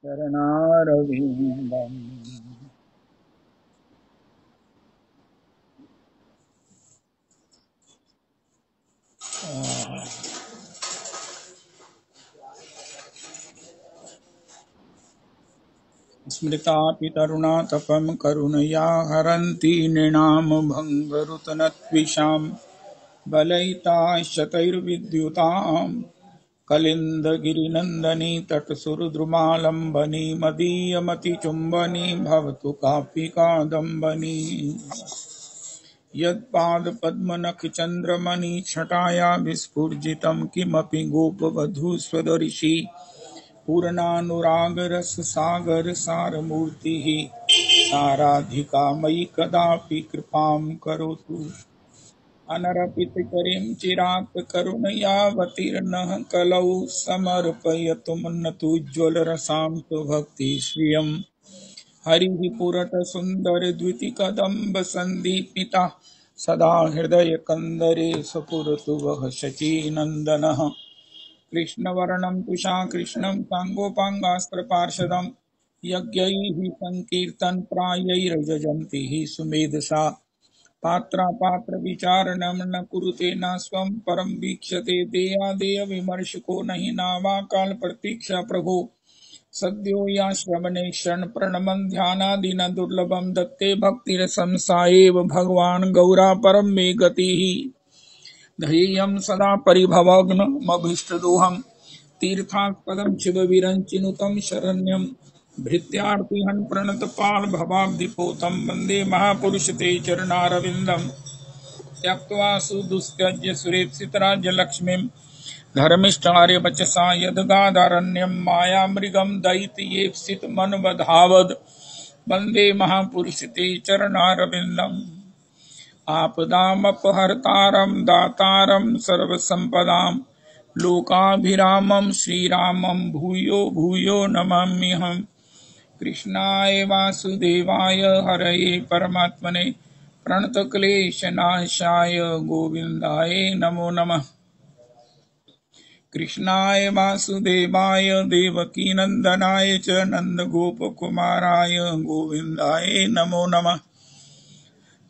चरणारविन्दम्। स्मृतापि तरुणा तपं करुणया हरन्ति नृणां भङ्गरुतनत्विषां बलयिता शतैर्विद्युतां कलिन्दगिरिनन्दनी तटसुरद्रुमालम्बनी मदीयमतिचुम्बनी भवतु कापि कादम्बनी। यत्पादपद्मनखचन्द्रमणिछटाया विस्फुजितं किमपि गोपवधूस्वदर्शी पूर्णानुरागरससागरसारमूर्तिः साराधिका मयि कदापि कृपां करोतु। अनरपितकरीं चिरात् करुणयावतीर्णः कलौ समर्पयतु मुन्नतोज्ज्वलरसां भक्तिश्रियम्। हरिः पुरतसुन्दरद्युतिकदम्बसन्दीपिता सदा हृदयकन्दरे स्फुरतु वः शचीनन्दनः। कृष्णवर्णं तुषाकृष्णं साङ्गोपाङ्गास्त्रपार्षदं यज्ञैः सङ्कीर्तनप्रायैर्यजन्ति हि सुमेधसा। पात्रापात्रविचारणं न कुरुते न स्वं परं वीक्षते देयादेयविमर्शको नहि नावाकालप्रतीक्षा प्रभो। सद्यो या श्रवणे शरणप्रणमं ध्यानादिन दुर्लभं दत्ते भक्तिरसं सा एव भगवान् गौरा परं मे गतिः। ध्येयं सदा परिभवग्नमभीष्टदोहं तीर्थास्पदं शिवविरञ्चिनुतं शरण्यं भृत्यार्तिहन् प्रणतपाल भवाब्धिपोतं वन्दे महापुरुष ते चरणारविन्दं। त्यक्त्वा सुदुस्त्यज्य सुरेप्सितराज्यलक्ष्मीं धर्मिष्ठार्यवचसा यद्गादारण्यं मायामृगं दैत्येप्सितमनवधावद् वन्दे महापुरुष ते चरणारविन्दम्। आपदामपहर्तारं दातारं सर्वसम्पदां लोकाभिरामं श्रीरामं भूयो भूयो नमाम्यहम्। कृष्णाय वासुदेवाय हरये परमात्मने प्रणतक्लेशनाशाय गोविन्दाय नमो नमः। कृष्णाय वासुदेवाय देवकीनन्दनाय च नन्दगोपकुमाराय गोविन्दाय नमो नमः।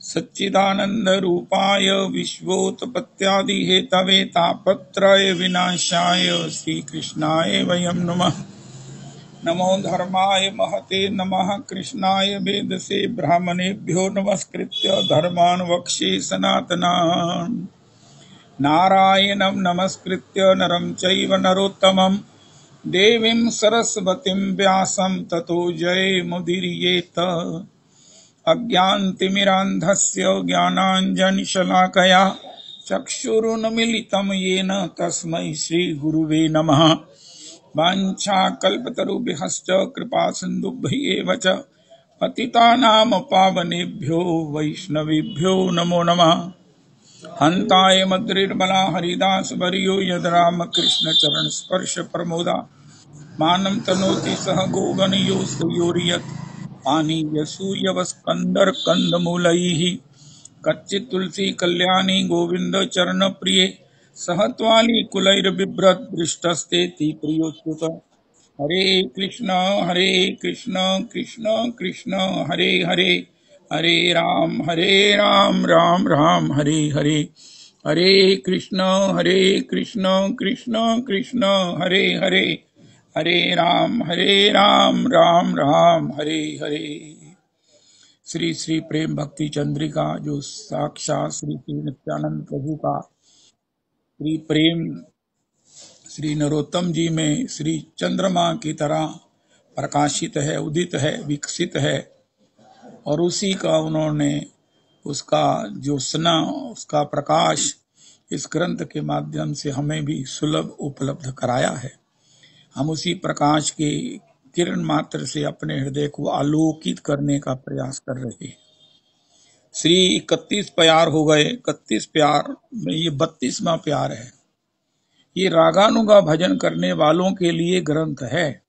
सच्चिदानन्दरूपाय विश्वोत्पत्त्यादिहेतवे तापत्रय विनाशाय श्रीकृष्णाय वयं नमः। नमो धर्माय महते नमः कृष्णाय वेदसे ब्राह्मणेभ्यो नमस्कृत्य धर्मान् वक्ष्ये सनातनान्। नारायणं नमस्कृत्य नरं चैव नरोत्तमं देवीं सरस्वतीं व्यासं ततो जयमुदीरयेत्। अज्ञानतिमिरान्धस्य ज्ञानाञ्जनशलाकया चक्षुरुन्मीलितं येन तस्मै श्रीगुरुवे नमः। वाञ्छाकल्पतरुभ्यश्च कृपासिन्धुभ्यः च पतितानां पावनेभ्यो वैष्णवेभ्यो नमो नमः। हन्ताय मद्रिर्बला हरिदासवर्यो यद्रामकृष्णचरणस्पर्श प्रमोदा मानं तनोति सह गोगणयोस्तयोर्यत् पानीयसूयवस्कन्दर्कन्दमूलैः कच्चित् तुलसी कल्याणी गोविन्द चरणप्रिये सह त्वालिकुलैर्बिभ्रत् दृष्टस्तेति प्रियोच्युत। हरे कृष्ण कृष्ण कृष्ण हरे हरे हरे राम राम राम हरे हरे। हरे कृष्ण कृष्ण कृष्ण हरे हरे हरे राम राम राम हरे हरे। श्री श्री प्रेम भक्ति चंद्रिका जो साक्षात श्री श्री नित्यानंद प्रभु का श्री प्रेम श्री नरोत्तम जी में श्री चंद्रमा की तरह प्रकाशित है, उदित है, विकसित है और उसी का उन्होंने उसका ज्योत्सना उसका प्रकाश इस ग्रंथ के माध्यम से हमें भी सुलभ उपलब्ध कराया है। हम उसी प्रकाश के किरण मात्र से अपने हृदय को आलोकित करने का प्रयास कर रहे हैं। श्री 31 प्यार हो गए। 31 प्यार में ये 32वां प्यार है। ये रागानुगा भजन करने वालों के लिए ग्रंथ है।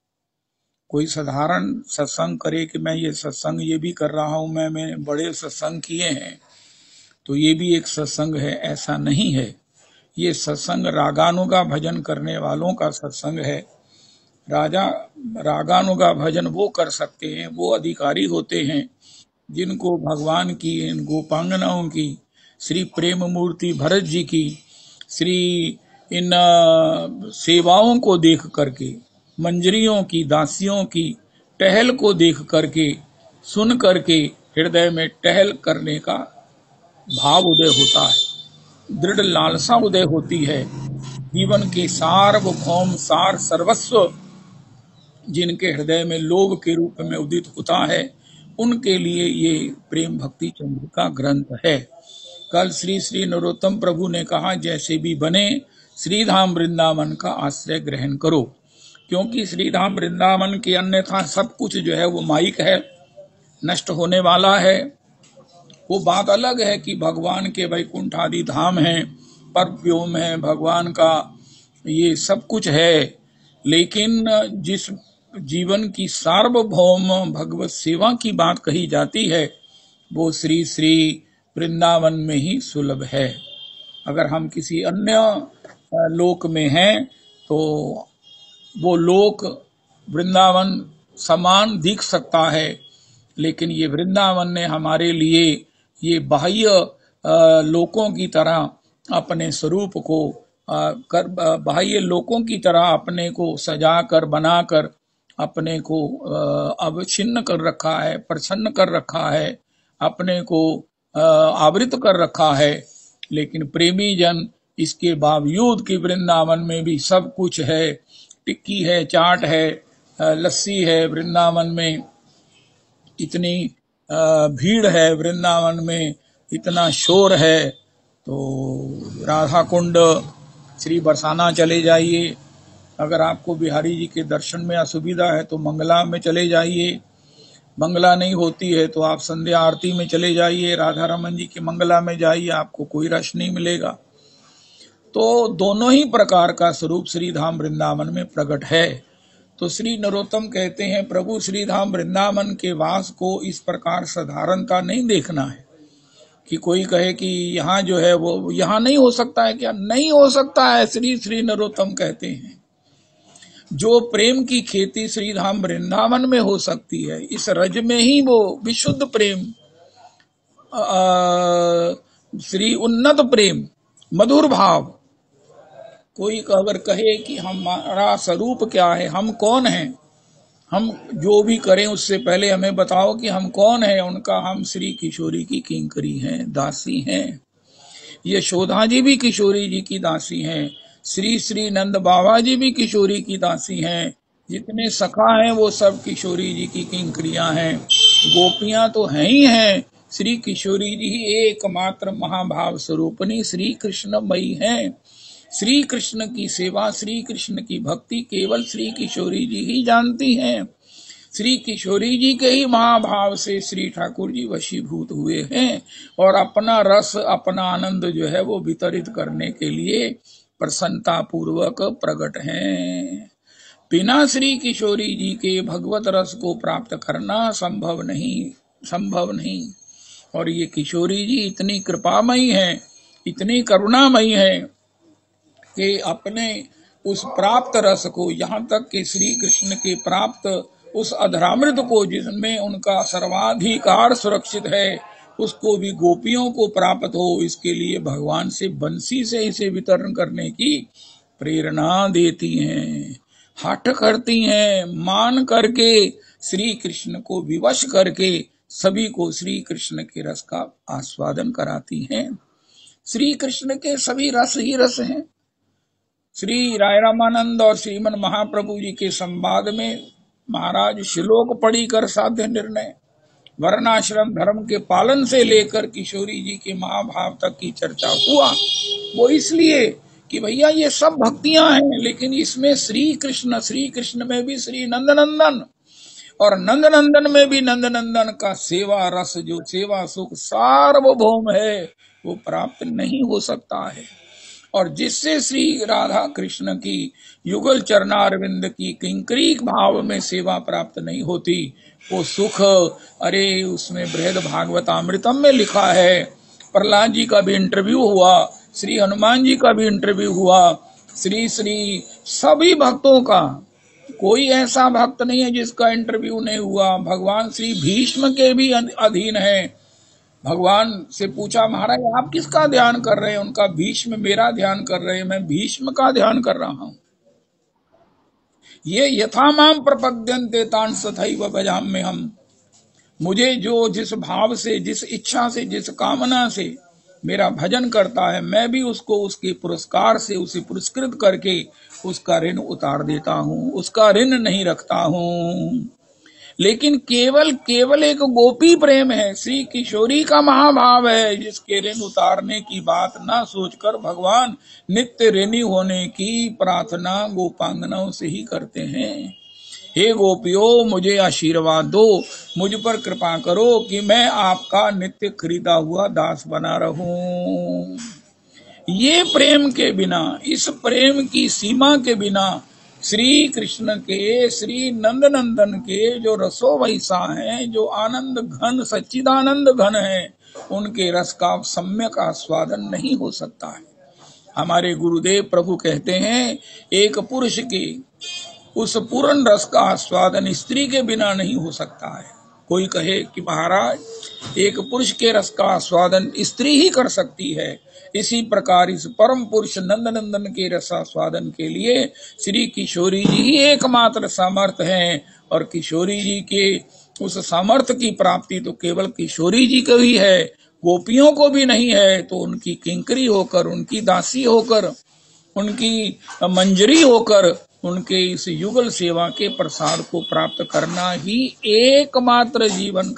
कोई साधारण सत्संग करे कि मैं ये सत्संग ये भी कर रहा हूं, मैंने बड़े सत्संग किए हैं तो ये भी एक सत्संग है, ऐसा नहीं है। ये सत्संग रागानुगा भजन करने वालों का सत्संग है। राजा रागानुगा भजन वो कर सकते हैं, वो अधिकारी होते हैं जिनको भगवान की इन गोपांगनाओं की, श्री प्रेम मूर्ति भरत जी की, श्री इन सेवाओं को देख करके, मंजरियों की, दासियों की टहल को देख करके, सुन करके हृदय में टहल करने का भाव उदय होता है, दृढ़ लालसा उदय होती है। जीवन के सार्वभौम सार सर्वस्व जिनके हृदय में लोभ के रूप में उदित होता है, उनके लिए ये प्रेम भक्ति चंद्रिका ग्रंथ है। कल श्री श्री नरोत्तम प्रभु ने कहा, जैसे भी बने श्रीधाम वृंदावन का आश्रय ग्रहण करो, क्योंकि श्रीधाम वृंदावन के अन्यथा सब कुछ जो है वो माइक है, नष्ट होने वाला है। वो बात अलग है कि भगवान के वैकुंठ आदि धाम है, पर व्योम है, भगवान का ये सब कुछ है, लेकिन जिस जीवन की सार्वभौम भगवत सेवा की बात कही जाती है, वो श्री श्री वृंदावन में ही सुलभ है। अगर हम किसी अन्य लोक में हैं तो वो लोक वृंदावन समान दिख सकता है, लेकिन ये वृंदावन ने हमारे लिए ये बाह्य लोकों की तरह अपने स्वरूप को बाह्य लोकों की तरह अपने को सजा कर, बनाकर अपने को अवच्छिन्न कर रखा है, प्रसन्न कर रखा है, अपने को आवृत कर रखा है। लेकिन प्रेमी जन इसके बावजूद कि वृंदावन में भी सब कुछ है, टिक्की है, चाट है, लस्सी है, वृंदावन में इतनी भीड़ है, वृंदावन में इतना शोर है, तो राधा कुंड श्री बरसाना चले जाइए। अगर आपको बिहारी जी के दर्शन में असुविधा है तो मंगला में चले जाइए, मंगला नहीं होती है तो आप संध्या आरती में चले जाइए, राधा रमन जी की मंगला में जाइए, आपको कोई रश नहीं मिलेगा। तो दोनों ही प्रकार का स्वरूप श्रीधाम वृंदावन में प्रकट है। तो श्री नरोत्तम कहते हैं, प्रभु श्रीधाम वृंदावन के वास को इस प्रकार साधारणता नहीं देखना है कि कोई कहे कि यहाँ जो है वो यहाँ नहीं हो सकता है, क्या नहीं हो सकता है। श्री श्री नरोत्तम कहते हैं, जो प्रेम की खेती श्रीधाम वृंदावन में हो सकती है, इस रज में ही वो विशुद्ध प्रेम, श्री उन्नत प्रेम, मधुर भाव। कोई अगर कहे कि हमारा स्वरूप क्या है, हम कौन हैं, हम जो भी करें उससे पहले हमें बताओ कि हम कौन हैं। उनका हम श्री किशोरी की किंकरी हैं, दासी हैं। यशोदा जी भी किशोरी जी की दासी हैं, श्री श्री नंद बाबा जी भी किशोरी की दासी हैं, जितने सखा हैं वो सब किशोरी जी की किंकरियां हैं। गोपियां तो हैं ही हैं, श्री किशोरी जी ही एकमात्र महाभाव स्वरूपनी श्री कृष्णमयी हैं। श्री कृष्ण की सेवा, श्री कृष्ण की भक्ति केवल श्री किशोरी जी ही जानती हैं। श्री किशोरी जी के ही महाभाव से श्री ठाकुर जी वशीभूत हुए हैं और अपना रस, अपना आनंद जो है वो वितरित करने के लिए प्रसन्नता पूर्वक प्रकट हैं। बिना श्री किशोरी जी के भगवत रस को प्राप्त करना संभव नहीं। और ये किशोरी जी इतनी कृपामयी हैं, इतनी करुणामयी हैं कि अपने उस प्राप्त रस को, यहाँ तक कि श्री कृष्ण के प्राप्त उस अधरामृत को जिसमें उनका सर्वाधिकार सुरक्षित है, उसको भी गोपियों को प्राप्त हो, इसके लिए भगवान से बंसी से इसे वितरण करने की प्रेरणा देती हैं, हठ करती हैं, मान करके श्री कृष्ण को विवश करके सभी को श्री कृष्ण के रस का आस्वादन कराती हैं। श्री कृष्ण के सभी रस ही रस हैं। श्री राय रामानंद और श्रीमन महाप्रभु जी के संवाद में महाराज श्लोक पढ़ी कर साध्य निर्णय, वर्णाश्रम धर्म के पालन से लेकर किशोरी जी के महाभाव तक की चर्चा हुआ। वो इसलिए कि भैया ये सब भक्तियां हैं, लेकिन इसमें श्री कृष्ण में भी श्री नंदनंदन और नंदनंदन में भी नंदनंदन का सेवा रस, जो सेवा सुख सार्वभौम है, वो प्राप्त नहीं हो सकता है। और जिससे श्री राधा कृष्ण की युगल चरणारविंद की किंकरी भाव में सेवा प्राप्त नहीं होती, वो सुख, अरे उसमें बृहद भागवतामृतम में लिखा है। प्रहलाद जी का भी इंटरव्यू हुआ, श्री हनुमान जी का भी इंटरव्यू हुआ, श्री सभी भक्तों का कोई ऐसा भक्त नहीं है जिसका इंटरव्यू नहीं हुआ। भगवान श्री भीष्म के भी अधीन है। भगवान से पूछा, महाराज आप किसका ध्यान कर रहे हैं? उनका भीष्म मेरा ध्यान कर रहे हैं, मैं भीष्म का ध्यान कर रहा हूं। ये यथा माम प्रपद्यन्ते तान् तथैव भजाम्यहम् हम। मुझे जो जिस भाव से, जिस इच्छा से, जिस कामना से मेरा भजन करता है, मैं भी उसको उसके पुरस्कार से उसे पुरस्कृत करके उसका ऋण उतार देता हूँ, उसका ऋण नहीं रखता हूँ। लेकिन केवल केवल एक गोपी प्रेम है, श्री किशोरी का महाभाव है, जिसके ऋण उतारने की बात ना सोचकर भगवान नित्य ऋणी होने की प्रार्थना गोपांगनाओं से ही करते हैं। हे गोपियों, मुझे आशीर्वाद दो, मुझ पर कृपा करो कि मैं आपका नित्य खरीदा हुआ दास बना रहूं। ये प्रेम के बिना, इस प्रेम की सीमा के बिना श्री कृष्ण के, श्री नंदनंदन के जो रसो वैसा हैं, जो आनंद घन सच्चिदानंद घन है, उनके रस का सम्यक आस्वादन नहीं हो सकता है। हमारे गुरुदेव प्रभु कहते हैं, एक पुरुष के उस पूर्ण रस का आस्वादन स्त्री के बिना नहीं हो सकता है। कोई कहे कि महाराज एक पुरुष के रस का आस्वादन स्त्री ही कर सकती है, इसी प्रकार इस परम पुरुष नंदनंदन के रसास्वादन के लिए श्री किशोरी जी ही एकमात्र सामर्थ हैं। और किशोरी जी के उस सामर्थ्य की प्राप्ति तो केवल किशोरी जी को ही है, गोपियों को भी नहीं है। तो उनकी किंकरी होकर, उनकी दासी होकर, उनकी मंजरी होकर, उनके इस युगल सेवा के प्रसाद को प्राप्त करना ही एकमात्र जीवन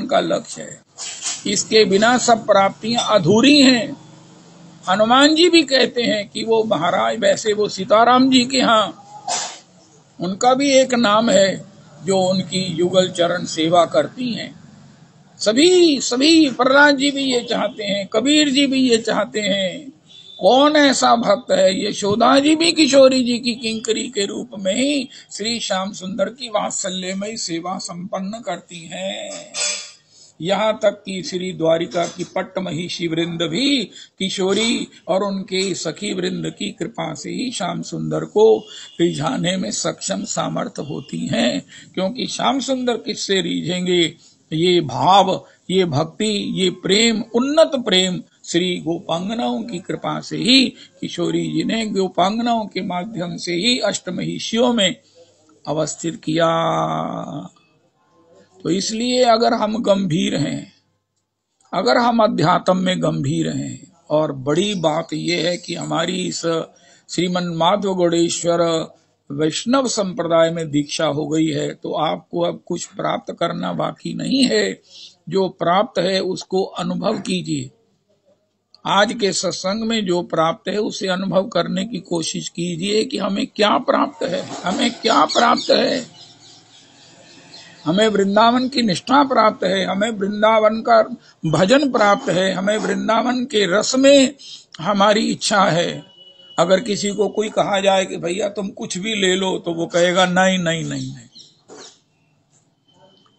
का लक्ष्य है। इसके बिना सब प्राप्तियां अधूरी हैं। हनुमान जी भी कहते हैं कि वो महाराज, वैसे वो सीताराम जी के यहाँ उनका भी एक नाम है जो उनकी युगल चरण सेवा करती हैं। सभी प्रहलाद जी भी ये चाहते हैं, कबीर जी भी ये चाहते हैं। कौन ऐसा भक्त है? यशोदा जी भी किशोरी जी की किंकरी के रूप में ही श्री श्याम सुंदर की वात्सल्यमयी सेवा संपन्न करती हैं। यहाँ तक कि श्री द्वारिका की पट्ट महिषी वृंद भी किशोरी और उनके सखी वृंद की कृपा से ही श्याम सुंदर को रिझाने में सक्षम सामर्थ होती हैं। क्योंकि श्याम सुंदर किससे रिझेंगे? ये भाव, ये भक्ति, ये प्रेम, उन्नत प्रेम श्री गोपांगनाओं की कृपा से ही किशोरी जी ने गोपांगनाओं के माध्यम से ही अष्टमहिषियों में अवस्थित किया। तो इसलिए अगर हम गंभीर हैं, अगर हम अध्यात्म में गंभीर हैं, और बड़ी बात यह है कि हमारी इस श्रीमन माधव गौड़ेश्वर वैष्णव संप्रदाय में दीक्षा हो गई है, तो आपको अब कुछ प्राप्त करना बाकी नहीं है। जो प्राप्त है उसको अनुभव कीजिए। आज के सत्संग में जो प्राप्त है उसे अनुभव करने की कोशिश कीजिए कि हमें क्या प्राप्त है। हमें क्या प्राप्त है? हमें वृंदावन की निष्ठा प्राप्त है, हमें वृंदावन का भजन प्राप्त है, हमें वृंदावन के रस में हमारी इच्छा है। अगर किसी को कोई कहा जाए कि भैया तुम कुछ भी ले लो, तो वो कहेगा नहीं नहीं नहीं नहीं।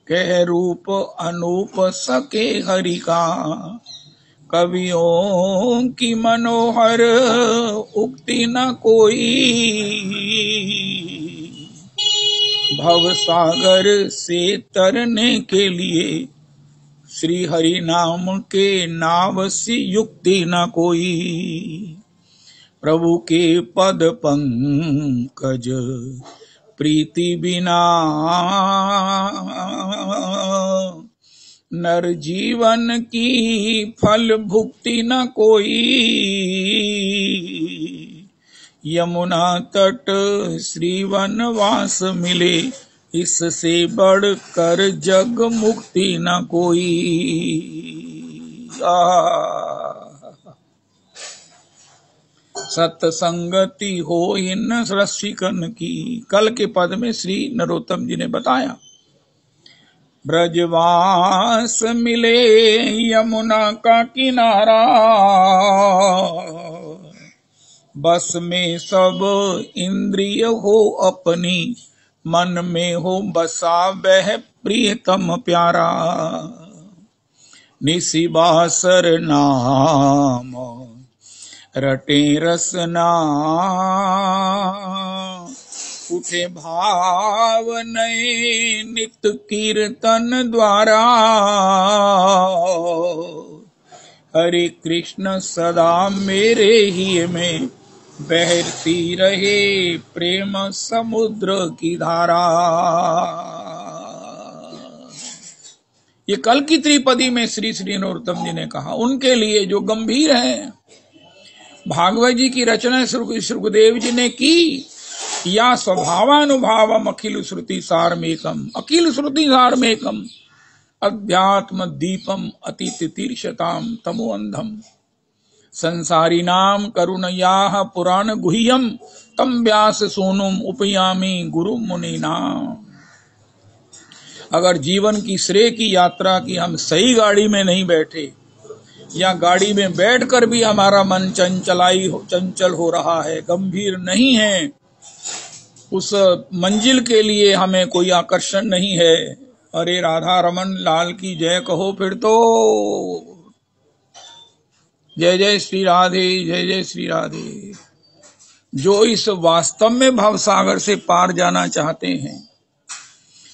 कह रूप अनूप सके हरि का, कवियों की मनोहर उक्ति न कोई। भव सागर से तरने के लिए श्री हरि नाम के नाव सी युक्ति न कोई। प्रभु के पद पंकज प्रीति बिना नर जीवन की फल भुक्ति न कोई। यमुना तट श्री वनवास मिले, इससे बढ़कर जग मुक्ति न कोई। सत्संगति हो इन रसिकन की। कल के पद में श्री नरोत्तम जी ने बताया, ब्रजवास मिले यमुना का किनारा, बस में सब इंद्रिय हो अपनी, मन में हो बसा वह प्रियतम प्यारा। निशिबासर नाम रटे रसना, उठे भाव नए नित कीर्तन द्वारा। हरे कृष्ण सदा मेरे ही में बहती रहे प्रेम समुद्र की धारा। ये कल की त्रिपदी में श्री श्री नरोत्तम जी ने कहा उनके लिए जो गंभीर हैं। भागवत जी की रचना सुखदेव जी ने की या स्वभावानुभावम अखिल श्रुति सारमेकम, अखिल श्रुति सारमेकम अध्यात्म दीपम अति तितीर्षताम तमो अंधम संसारी नाम करुणयाः पुराण गुह्यम तम व्यास सोनुम उपयामी गुरु मुनि नाम। अगर जीवन की श्रेय की यात्रा की हम सही गाड़ी में नहीं बैठे या गाड़ी में बैठकर भी हमारा मन चंचल हो रहा है, गंभीर नहीं है, उस मंजिल के लिए हमें कोई आकर्षण नहीं है, अरे राधा रमन लाल की जय कहो फिर तो जय जय श्री राधे, जय जय श्री राधे। जो इस वास्तव में भवसागर से पार जाना चाहते हैं,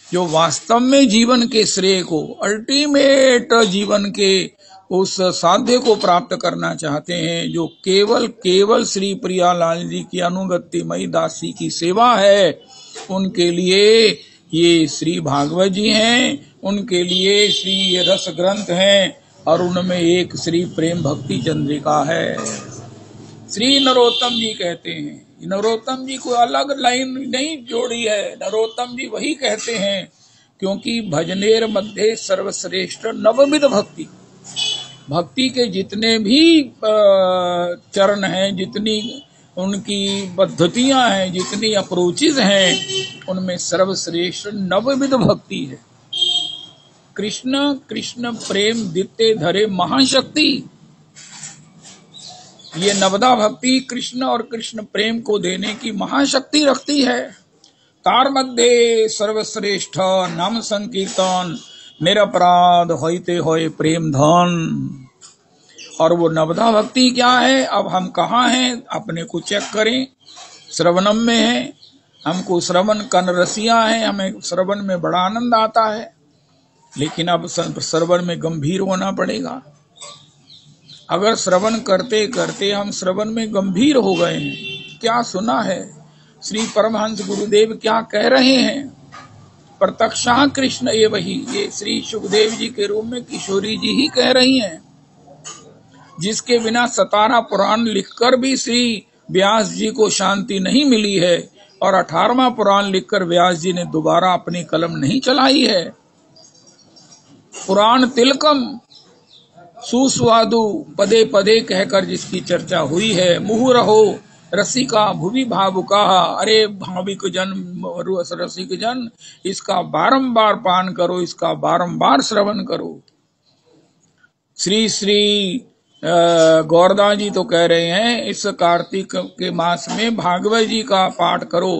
जो वास्तव में जीवन के श्रेय को, अल्टीमेट जीवन के उस साध्य को प्राप्त करना चाहते हैं, जो केवल श्री प्रियालाल जी की अनुगत्यमयी दासी की सेवा है, उनके लिए ये श्री भागवत जी हैं, उनके लिए श्री ये रस ग्रंथ हैं और उनमें एक श्री प्रेम भक्ति चंद्रिका है। श्री नरोत्तम जी कहते हैं, नरोत्तम जी को अलग लाइन नहीं जोड़ी है, नरोत्तम जी वही कहते हैं क्योंकि भजनेर मध्य सर्वश्रेष्ठ नवविध भक्ति, भक्ति के जितने भी चरण हैं, जितनी उनकी पद्धतियां हैं, जितनी अप्रोचेज हैं, उनमें सर्वश्रेष्ठ नवविध भक्ति है। कृष्ण कृष्ण प्रेम दित्ते धरे महाशक्ति, ये नवदा भक्ति कृष्ण और कृष्ण प्रेम को देने की महाशक्ति रखती है। तार मध्य सर्वश्रेष्ठ नाम संकीर्तन निरपराध होते होए प्रेम धन। और वो नवदा भक्ति क्या है? अब हम कहाँ हैं अपने को चेक करें। श्रवणम में है, हमको श्रवण कन रसिया है, हमें श्रवण में बड़ा आनंद आता है, लेकिन अब श्रवण में गंभीर होना पड़ेगा। अगर श्रवण करते करते हम श्रवण में गंभीर हो गए हैं, क्या सुना है, श्री परमहंस गुरुदेव क्या कह रहे हैं, प्रत्यक्षाः कृष्ण ये वही, ये श्री सुखदेव जी के रूप में किशोरी जी ही कह रही हैं, जिसके बिना 17 पुराण लिखकर भी श्री व्यास जी को शांति नहीं मिली है और 18वां पुराण लिखकर व्यास जी ने दोबारा अपनी कलम नहीं चलाई है। पुराण तिलकम सुस्वादु पदे पदे कहकर जिसकी चर्चा हुई है, मुहु रहो रसिका भुवि भावुका, अरे भाविक जन रसिक जन, इसका बारंबार पान करो, इसका बारंबार श्रवण करो। श्री श्री गौरदास जी तो कह रहे हैं इस कार्तिक के मास में भागवत जी का पाठ करो।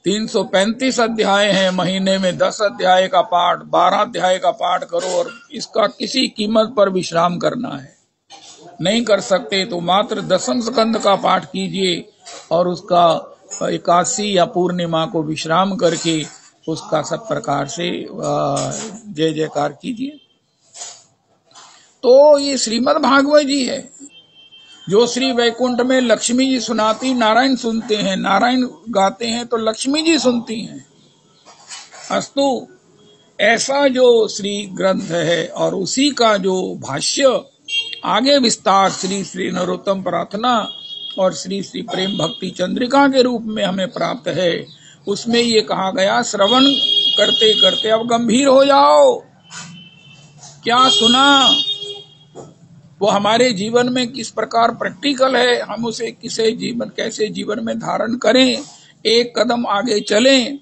335 अध्याय हैं, महीने में 10 अध्याय का पाठ, 12 अध्याय का पाठ करो और इसका किसी कीमत पर विश्राम करना है। नहीं कर सकते तो मात्र 10वें स्कंद का पाठ कीजिए और उसका एकादशी या पूर्णिमा को विश्राम करके उसका सब प्रकार से जय जयकार कीजिए। तो ये श्रीमद् भागवत जी है जो श्री वैकुंठ में लक्ष्मी जी सुनाती, नारायण सुनते हैं, नारायण गाते हैं तो लक्ष्मी जी सुनती हैं। अस्तु ऐसा जो श्री ग्रंथ है और उसी का जो भाष्य आगे विस्तार श्री श्री नरोत्तम प्रार्थना और श्री श्री प्रेम भक्ति चंद्रिका के रूप में हमें प्राप्त है, उसमें ये कहा गया श्रवण करते करते अब गंभीर हो जाओ। क्या सुना वो हमारे जीवन में किस प्रकार प्रैक्टिकल है, हम उसे कैसे जीवन में धारण करें, एक कदम आगे चलें,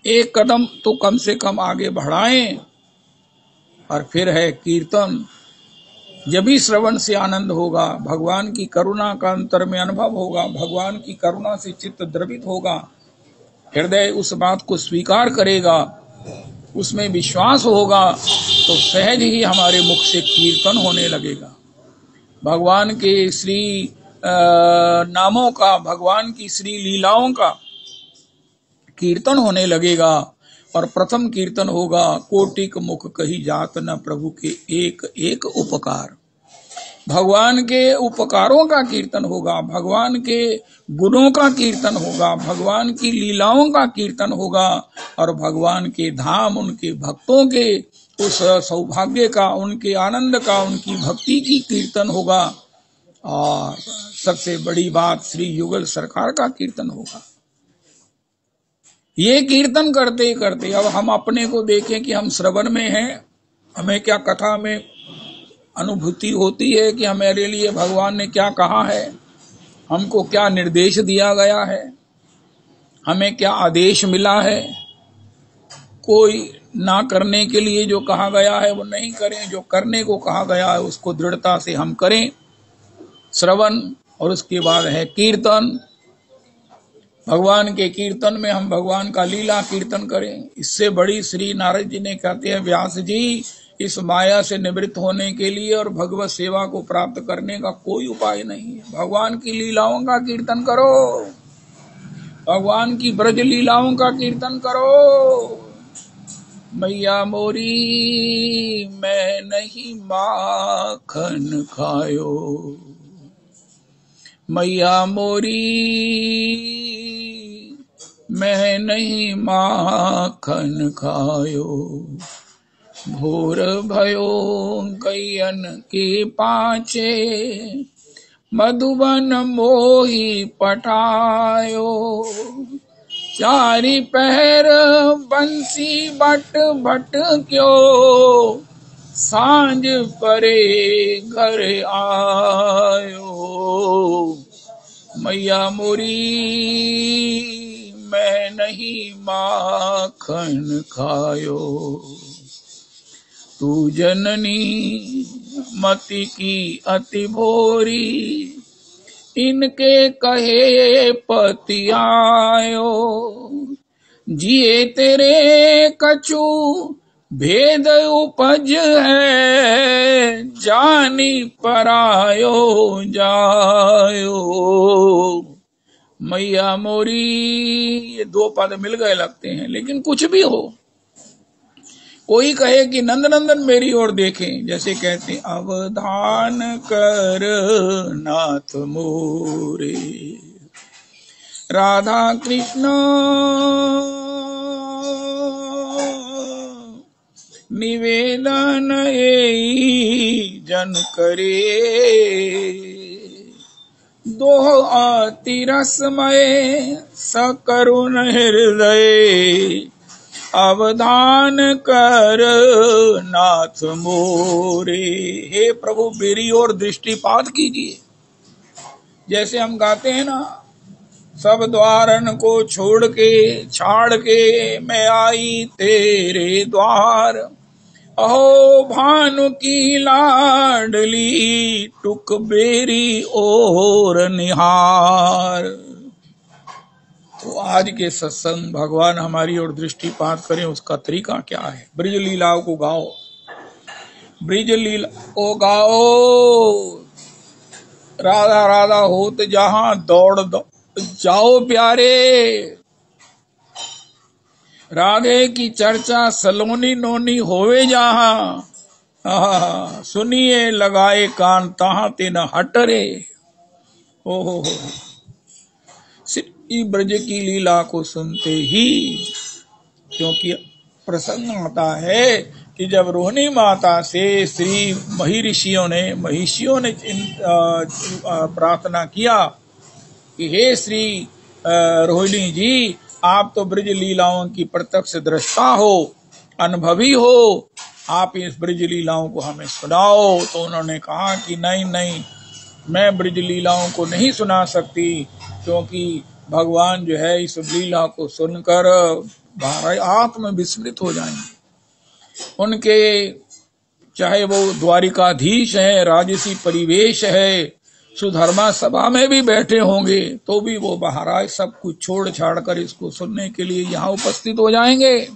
एक कदम तो कम से कम आगे बढ़ाएं। और फिर है कीर्तन, जब भी श्रवण से आनंद होगा, भगवान की करुणा का अंतर में अनुभव होगा, भगवान की करुणा से चित्त द्रवित होगा, हृदय उस बात को स्वीकार करेगा, उसमें विश्वास होगा, तो सहज ही हमारे मुख से कीर्तन होने लगेगा। भगवान के श्री नामों का, भगवान की श्री लीलाओं का कीर्तन होने लगेगा। और प्रथम कीर्तन होगा कोटिक मुख कही जात न प्रभु के एक एक उपकार। भगवान के उपकारों का कीर्तन होगा, भगवान के गुणों का कीर्तन होगा, भगवान की लीलाओं का कीर्तन होगा और भगवान के धाम, उनके भक्तों के उस सौभाग्य का, उनके आनंद का, उनकी भक्ति की कीर्तन होगा। और सबसे बड़ी बात श्री युगल सरकार का कीर्तन होगा। ये कीर्तन करते करते अब हम अपने को देखें कि हम श्रवण में हैं, हमें क्या कथा में अनुभूति होती है कि हमारे लिए भगवान ने क्या कहा है, हमको क्या निर्देश दिया गया है, हमें क्या आदेश मिला है। कोई ना करने के लिए जो कहा गया है वो नहीं करें, जो करने को कहा गया है उसको दृढ़ता से हम करें। श्रवण और उसके बाद है कीर्तन। भगवान के कीर्तन में हम भगवान का लीला कीर्तन करें। इससे बड़ी श्री नारद जी ने कहते हैं, व्यास जी, इस माया से निवृत्त होने के लिए और भगवत सेवा को प्राप्त करने का कोई उपाय नहीं है। भगवान की लीलाओं का कीर्तन करो, भगवान की ब्रज लीलाओं का कीर्तन करो। मैया मोरी मैं नहीं माखन खायो, मैया मोरी मैं नहीं माखन खायो। भोर भयो गैयन के पाछे, मधुबन मोही पठायो। चारि पहर बंसी बट भट क्यो, सांझ परे घर आयो। मैया मोरी मैं नहीं माखन खायो। तू जननी मति की अति भोरी, इनके कहे पति आयो। जिए तेरे कछु भेद उपज है, जानी परायो जायो। मैया मोरी, ये दो पद मिल गए लगते हैं, लेकिन कुछ भी हो, कोई कहे कि नंदनंदन मेरी ओर देखें, जैसे कहते अवधान कर नाथ मोरे। राधा कृष्ण निवेदन एई जन करे, दोह अति रसमय सकरुण हृदय। अवधान कर नाथ मोरे। हे प्रभु मेरी ओर दृष्टिपात कीजिए। जैसे हम गाते हैं ना, सब द्वारन को छोड़ के छाड़ के मैं आई तेरे द्वार। अहो भानु की लाडली, टुक बेरी ओर निहार। तो आज के सत्संग भगवान हमारी ओर दृष्टिपात करें, उसका तरीका क्या है। ब्रिज लीलाओं को गाओ, ब्रिज लीला को गाओ। राधा राधा होत जहां दौड़ जाओ प्यारे। राधे की चर्चा सलोनी नोनी होवे जहां, सुनिए लगाए कान तहां ते न हट रे। ओहो, श्री ब्रज की लीला को सुनते ही, क्योंकि प्रसंग आता है कि जब रोहिणी माता से श्री महिषियों ने प्रार्थना किया कि हे श्री रोहिणी जी, आप तो ब्रज लीलाओं की प्रत्यक्ष दृष्टा हो, अनुभवी हो, आप इस ब्रज लीलाओं को हमें सुनाओ। तो उन्होंने कहा कि नहीं नहीं, मैं ब्रज लीलाओं को नहीं सुना सकती, क्योंकि भगवान जो है इस लीला को सुनकर आत्म विस्मृत हो जाएंगे। उनके चाहे वो द्वारिकाधीश है, राजसी परिवेश है, सुधर्मा सभा में भी बैठे होंगे, तो भी वो महाराज सब कुछ छोड़ छाड़ कर इसको सुनने के लिए यहाँ उपस्थित हो जाएंगे।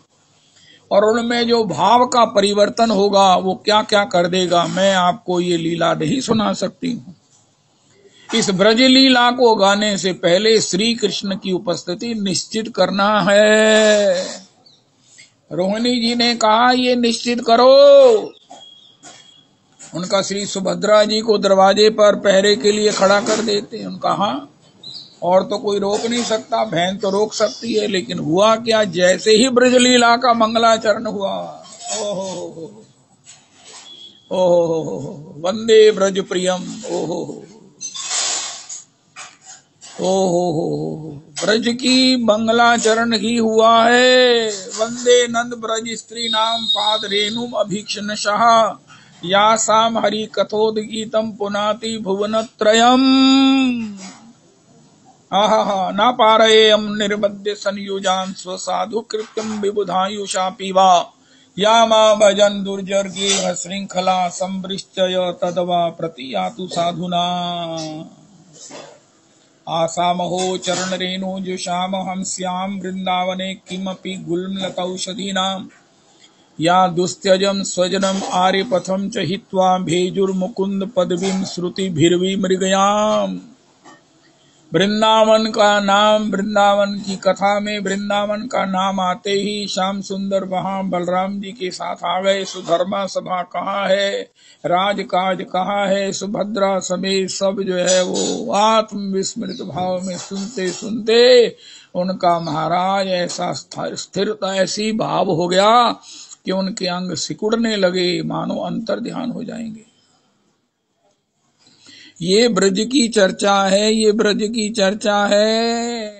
और उनमें जो भाव का परिवर्तन होगा वो क्या क्या कर देगा, मैं आपको ये लीला नहीं सुना सकती हूँ। इस ब्रज लीला को गाने से पहले श्री कृष्ण की उपस्थिति निश्चित करना है। रोहिणी जी ने कहा ये निश्चित करो। उनका श्री सुभद्रा जी को दरवाजे पर पहरे के लिए खड़ा कर देते। उनका हाँ, और तो कोई रोक नहीं सकता, बहन तो रोक सकती है। लेकिन हुआ क्या, जैसे ही ब्रजलीला का मंगलाचरण हुआ, ओहो ओहो वंदे ब्रज प्रियम, ओहो ओहो ब्रज की मंगलाचरण ही हुआ है। वंदे नंद ब्रज स्त्री नाम पाद रेणुम अभीक्षण शाह या साम हरि कथोदगीतम पुनाति भुवनत्रयम्। आहा ना पारयेयम निर्बद्य संयुजान स्वसाधु कृत्यम विबुधायुषा पीवा या मां भजन दुर्जर्गे श्रृंखला संवृश्चय तदवा प्रतियातु साधुना। आसामहो चरण रेणु जुषाम हम श्याम वृंदावने किमपि गुल्मलतौषधीनाम या दुस्त्यजम स्वजनम आर्यपथम च हित्वा भेजुर्मुकुंद पदवीं श्रुतिभिर्विमृगयाम। वृंदावन का नाम, वृंदावन की कथा में वृंदावन का नाम आते ही श्याम सुंदर वहां बलराम जी के साथ आ गए। सुधर्मा सभा कहाँ है, राजकाज कहाँ है, सुभद्रा समेत सब जो है वो आत्म विस्मृत भाव में सुनते सुनते उनका महाराज ऐसा स्थिरता, ऐसी भाव हो गया कि उनके अंग सिकुड़ने लगे, मानो अंतर ध्यान हो जाएंगे। ये ब्रज की चर्चा है, ये ब्रज की चर्चा है।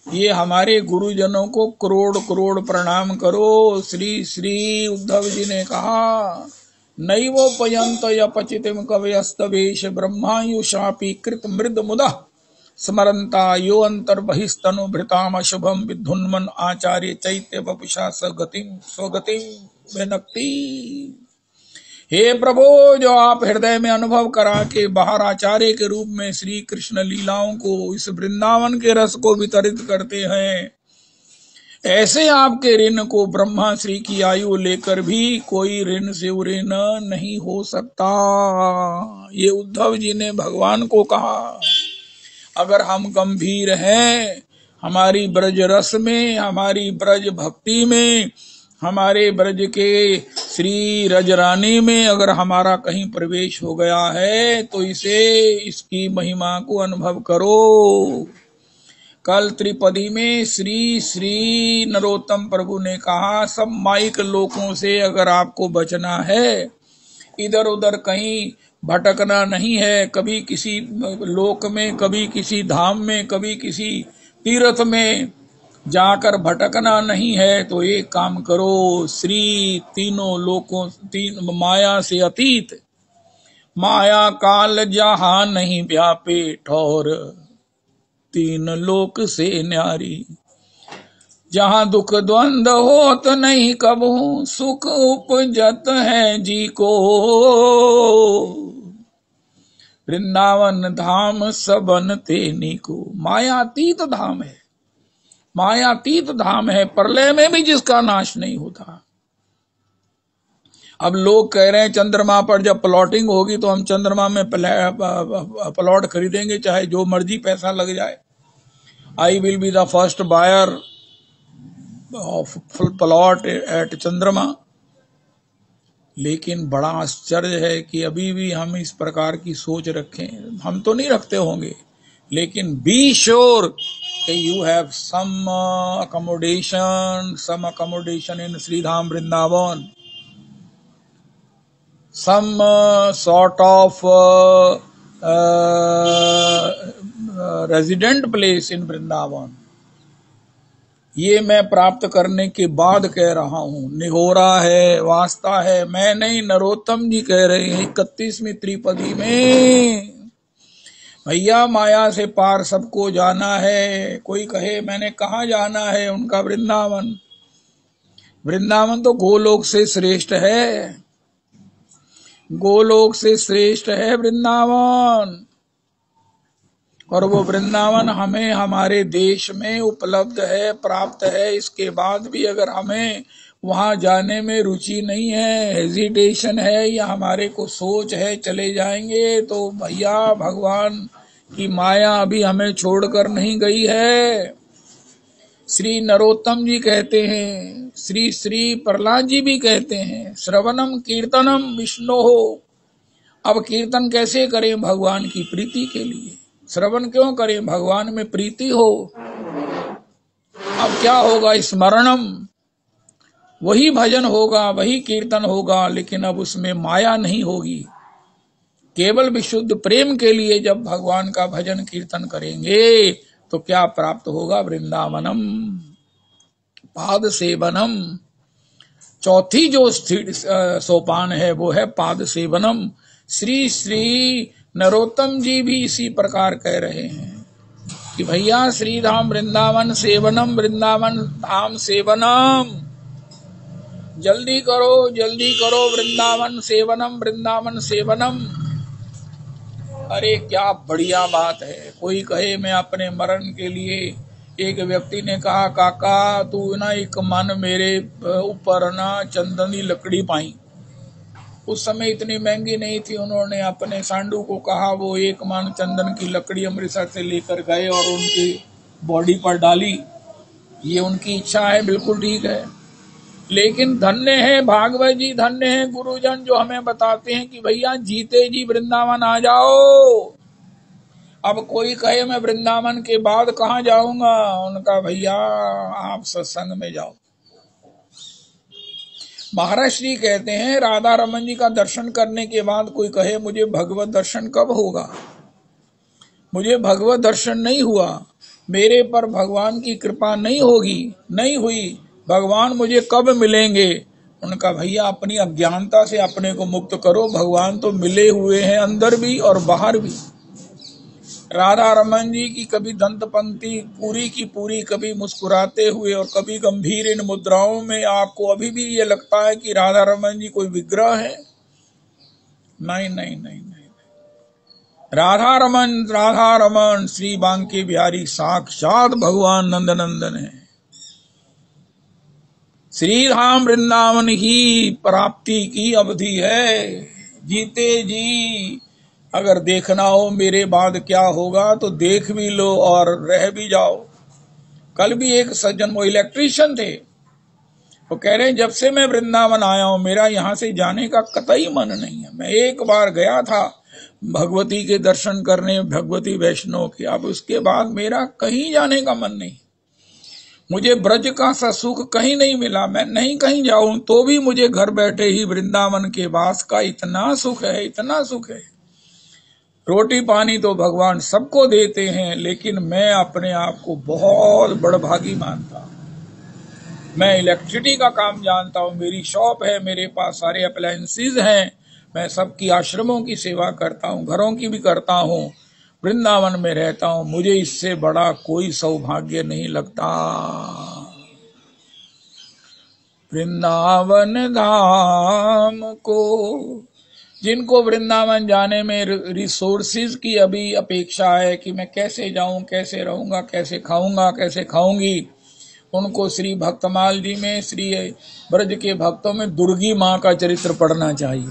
ये हमारे गुरुजनों को करोड़ करोड़ प्रणाम करो। श्री श्री उद्धव जी ने कहा नैवो पयंत यपचितिम कवयस्तवेश ब्रह्मायुषापि कृत मृद मुदा स्मरंता यो अंतर बहिस्तनु भृताम शुभम विधुन्मन आचार्य चैत्य वपुषा स्वगतिम विनक्ति। हे प्रभु, जो आप हृदय में अनुभव करा के बाहर आचार्य के रूप में श्री कृष्ण लीलाओं को, इस वृंदावन के रस को वितरित करते हैं, ऐसे आपके ऋण को ब्रह्मा श्री की आयु लेकर भी कोई ऋण से ऋण नहीं हो सकता। ये उद्धव जी ने भगवान को कहा। अगर हम गंभीर हैं, हमारी ब्रज रस में, हमारी ब्रज भक्ति में, हमारे ब्रज के श्री रजरानी में अगर हमारा कहीं प्रवेश हो गया है तो इसकी महिमा को अनुभव करो। कल त्रिपदी में श्री श्री नरोत्तम प्रभु ने कहा सब माइक लोकों से अगर आपको बचना है, इधर उधर कहीं भटकना नहीं है, कभी किसी लोक में, कभी किसी धाम में, कभी किसी तीर्थ में जाकर भटकना नहीं है, तो एक काम करो, श्री तीनों लोकों, माया से अतीत, माया काल जहां नहीं व्यापे ठौर, तीन लोक से न्यारी, जहां दुख द्वंद होत नहीं कबहू, सुख उपजत है जी को, वृंदावन धाम सबन तेनी को। मायातीत धाम है, मायातीत धाम है, प्रलय में भी जिसका नाश नहीं होता। अब लोग कह रहे हैं चंद्रमा पर जब प्लॉटिंग होगी तो हम चंद्रमा में प्लॉट खरीदेंगे, चाहे जो मर्जी पैसा लग जाए। I will be the first buyer of plot at Chandrama. लेकिन बड़ा आश्चर्य है कि अभी भी हम इस प्रकार की सोच रखें। हम तो नहीं रखते होंगे, लेकिन be sure you have some accommodation in Sridham Vrindavan, some sort of resident place in Vrindavan। ये मैं प्राप्त करने के बाद कह रहा हूँ, निहोरा है, वास्ता है, मैं नहीं, नरोत्तम जी कह रहे हैं 31वीं त्रिपदी में। भैया माया से पार सबको जाना है। कोई कहे मैंने कहाँ जाना है, उनका वृंदावन। वृंदावन तो गोलोक से श्रेष्ठ है, गोलोक से श्रेष्ठ है वृंदावन। और वो वृंदावन हमें हमारे देश में उपलब्ध है, प्राप्त है। इसके बाद भी अगर हमें वहां जाने में रुचि नहीं है, हेजिटेशन है, या हमारे को सोच है चले जाएंगे, तो भैया भगवान की माया अभी हमें छोड़कर नहीं गई है। श्री नरोत्तम जी कहते हैं, श्री श्री प्रहलाद जी भी कहते हैं, श्रवणम कीर्तनम विष्णु हो। अब कीर्तन कैसे करें? भगवान की प्रीति के लिए। श्रवण क्यों करें? भगवान में प्रीति हो। अब क्या होगा? स्मरणम, वही भजन होगा, वही कीर्तन होगा, लेकिन अब उसमें माया नहीं होगी। केवल विशुद्ध प्रेम के लिए जब भगवान का भजन कीर्तन करेंगे तो क्या प्राप्त होगा? वृंदावनम, पाद सेवनम। चौथी जो सोपान है वो है पाद सेवनम। श्री श्री नरोत्तम जी भी इसी प्रकार कह रहे हैं कि भैया श्री धाम वृंदावन सेवनम, वृंदावन धाम सेवनम, जल्दी करो वृंदावन सेवनम, वृंदावन सेवनम। अरे क्या बढ़िया बात है। कोई कहे मैं अपने मरण के लिए, एक व्यक्ति ने कहा काका तू ना एक मन मेरे ऊपर ना चंदन की लकड़ी पाई। उस समय इतनी महंगी नहीं थी। उन्होंने अपने सांडू को कहा, वो एक मन चंदन की लकड़ी अमृतसर से लेकर गए और उनकी बॉडी पर डाली। ये उनकी इच्छा है, बिल्कुल ठीक है। लेकिन धन्य है भागवत जी, धन्य है गुरुजन जो हमें बताते हैं कि भैया जीते जी वृंदावन आ जाओ। अब कोई कहे मैं वृंदावन के बाद कहाँ जाऊंगा, उनका भैया आप सत्संग में जाओ। महाराज श्री कहते हैं राधा रमन जी का दर्शन करने के बाद कोई कहे मुझे भगवत दर्शन कब होगा, मुझे भगवत दर्शन नहीं हुआ, मेरे पर भगवान की कृपा नहीं होगी, नहीं हुई, भगवान मुझे कब मिलेंगे। उनका भैया अपनी अज्ञानता से अपने को मुक्त करो, भगवान तो मिले हुए हैं अंदर भी और बाहर भी। राधा रमन जी की कभी दंत पंक्ति पूरी की पूरी, कभी मुस्कुराते हुए और कभी गंभीर इन मुद्राओं में आपको अभी भी ये लगता है कि राधा रमन जी कोई विग्रह है। नहीं नहीं नहीं नहीं, राधा रमन श्री बांके बिहारी साक्षात भगवान नंदनंदन है। श्री धाम वृंदावन ही प्राप्ति की अवधि है। जीते जी अगर देखना हो मेरे बाद क्या होगा तो देख भी लो और रह भी जाओ। कल भी एक सज्जन, वो इलेक्ट्रीशियन थे, वो कह रहे हैं जब से मैं वृंदावन आया हूं मेरा यहां से जाने का कतई मन नहीं है। मैं एक बार गया था भगवती के दर्शन करने, भगवती वैष्णव के, अब उसके बाद मेरा कहीं जाने का मन नहीं। मुझे ब्रज का सा सुख कहीं नहीं मिला। मैं नहीं कहीं जाऊं तो भी मुझे घर बैठे ही वृंदावन के वास का इतना सुख है, इतना सुख है। रोटी पानी तो भगवान सबको देते हैं, लेकिन मैं अपने आप को बहुत बड़भागी मानता हूं। मैं इलेक्ट्रिसिटी का काम जानता हूं, मेरी शॉप है, मेरे पास सारे अप्लायंसेस हैं, मैं सबकी आश्रमों की सेवा करता हूं, घरों की भी करता हूं, वृंदावन में रहता हूं। मुझे इससे बड़ा कोई सौभाग्य नहीं लगता। वृंदावन धाम को, जिनको वृंदावन जाने में रिसोर्सेज की अभी अपेक्षा है कि मैं कैसे जाऊं, कैसे रहूंगा, कैसे खाऊंगा, कैसे खाऊंगी, उनको श्री भक्तमाल जी में, श्री ब्रज के भक्तों में दुर्गी माँ का चरित्र पढ़ना चाहिए।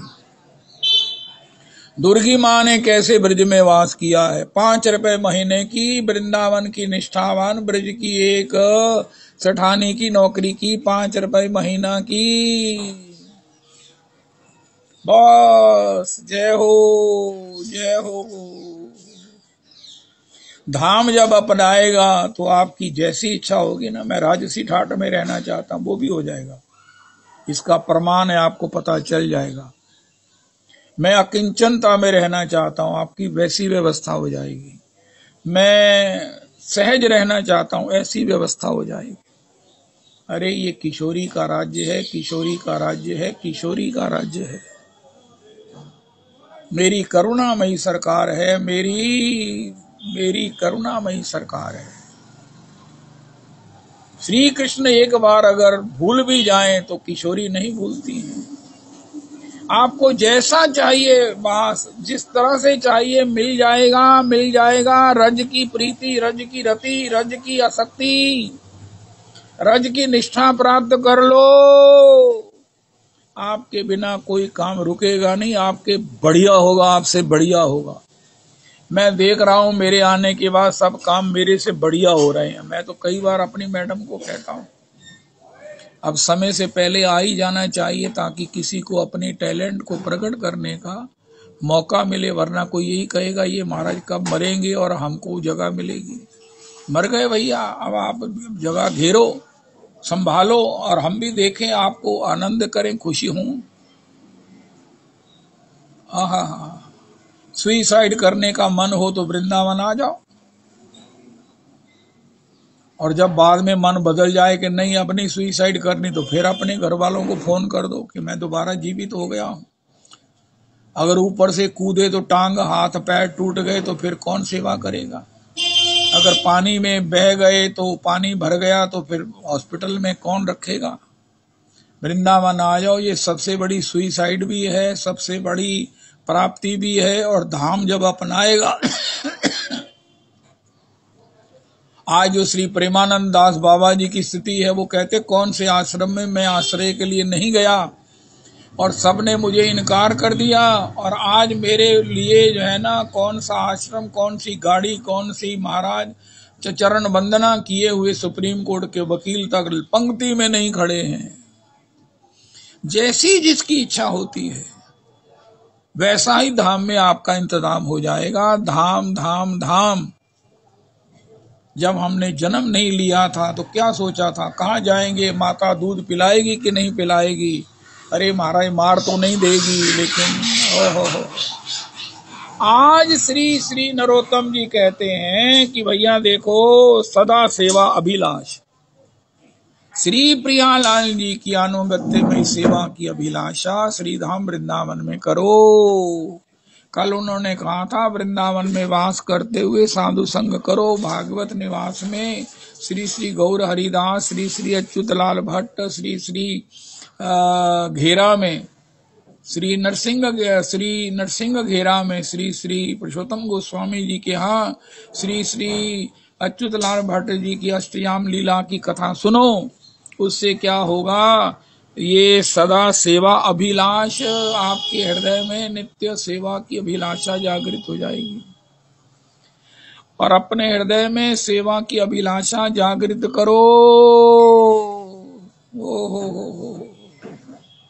दुर्गी माँ ने कैसे ब्रज में वास किया है। 5 रुपए महीने की वृंदावन की निष्ठावान ब्रज की एक सेठानी की नौकरी की, 5 रुपए महीना की, बस। जय हो जय हो। धाम जब अपनाएगा तो आपकी जैसी इच्छा होगी ना, मैं राजसी ठाट में रहना चाहता हूं, वो भी हो जाएगा। इसका प्रमाण है, आपको पता चल जाएगा। मैं अकिंचनता में रहना चाहता हूं, आपकी वैसी व्यवस्था हो जाएगी। मैं सहज रहना चाहता हूं, ऐसी व्यवस्था हो जाएगी। अरे ये किशोरी का राज्य है, किशोरी का राज्य है, किशोरी का राज्य है। मेरी करुणामयी सरकार है, मेरी करुणामयी सरकार है। श्री कृष्ण एक बार अगर भूल भी जाएं तो किशोरी नहीं भूलती हैं। आपको जैसा चाहिए, बस जिस तरह से चाहिए मिल जाएगा, मिल जाएगा। रज की प्रीति, रज की रति, रज की आसक्ति, रज की निष्ठा प्राप्त कर लो, आपके बिना कोई काम रुकेगा नहीं, आपके बढ़िया होगा, आपसे बढ़िया होगा। मैं देख रहा हूं मेरे आने के बाद सब काम मेरे से बढ़िया हो रहे हैं। मैं तो कई बार अपनी मैडम को कहता हूं अब समय से पहले आ ही जाना चाहिए ताकि किसी को अपने टैलेंट को प्रकट करने का मौका मिले, वरना कोई यही कहेगा ये महाराज कब मरेंगे और हमको जगह मिलेगी। मर गए भैया, अब आप जगह घेरो, संभालो और हम भी देखें, आपको आनंद करें, खुशी हूं। आहा, सुइसाइड करने का मन हो तो वृंदावन आ जाओ, और जब बाद में मन बदल जाए कि नहीं अब नहीं सुइसाइड करनी, तो फिर अपने घर वालों को फोन कर दो कि मैं दोबारा जीवित हो गया हूं। अगर ऊपर से कूदे तो टांग हाथ पैर टूट गए तो फिर कौन सेवा करेगा। अगर पानी में बह गए तो पानी भर गया तो फिर हॉस्पिटल में कौन रखेगा। वृंदावन आ जाओ, ये सबसे बड़ी सुइसाइड भी है, सबसे बड़ी प्राप्ति भी है, और धाम जब अपनाएगा। आज जो श्री प्रेमानंद दास बाबा जी की स्थिति है, वो कहते कौन से आश्रम में मैं आश्रय के लिए नहीं गया और सबने मुझे इनकार कर दिया, और आज मेरे लिए जो है ना कौन सा आश्रम, कौन सी गाड़ी, कौन सी महाराज चरण वंदना किए हुए सुप्रीम कोर्ट के वकील तक पंक्ति में नहीं खड़े हैं। जैसी जिसकी इच्छा होती है वैसा ही धाम में आपका इंतजाम हो जाएगा। धाम धाम धाम। जब हमने जन्म नहीं लिया था तो क्या सोचा था, कहाँ जाएंगे, माता दूध पिलाएगी कि नहीं पिलाएगी, अरे महाराज मार तो नहीं देगी, लेकिन ओहो। आज श्री श्री नरोत्तम जी कहते हैं कि भैया देखो सदा सेवा अभिलाष, श्री प्रियालाल जी की अनुगत्य में सेवा की अभिलाषा श्री धाम वृंदावन में करो। कल उन्होंने कहा था वृंदावन में वास करते हुए साधु संग करो। भागवत निवास में श्री श्री गौर हरिदास, श्री श्री अच्युतलाल भट्ट, श्री श्री घेरा में श्री नरसिंह घेरा में श्री श्री पुरुषोत्तम गोस्वामी जी के यहाँ श्री श्री अच्युतलाल भट्ट जी की अष्टयाम लीला की कथा सुनो। उससे क्या होगा, ये सदा सेवा अभिलाष आपके हृदय में नित्य सेवा की अभिलाषा जागृत हो जाएगी, और अपने हृदय में सेवा की अभिलाषा जागृत करो। ओ हो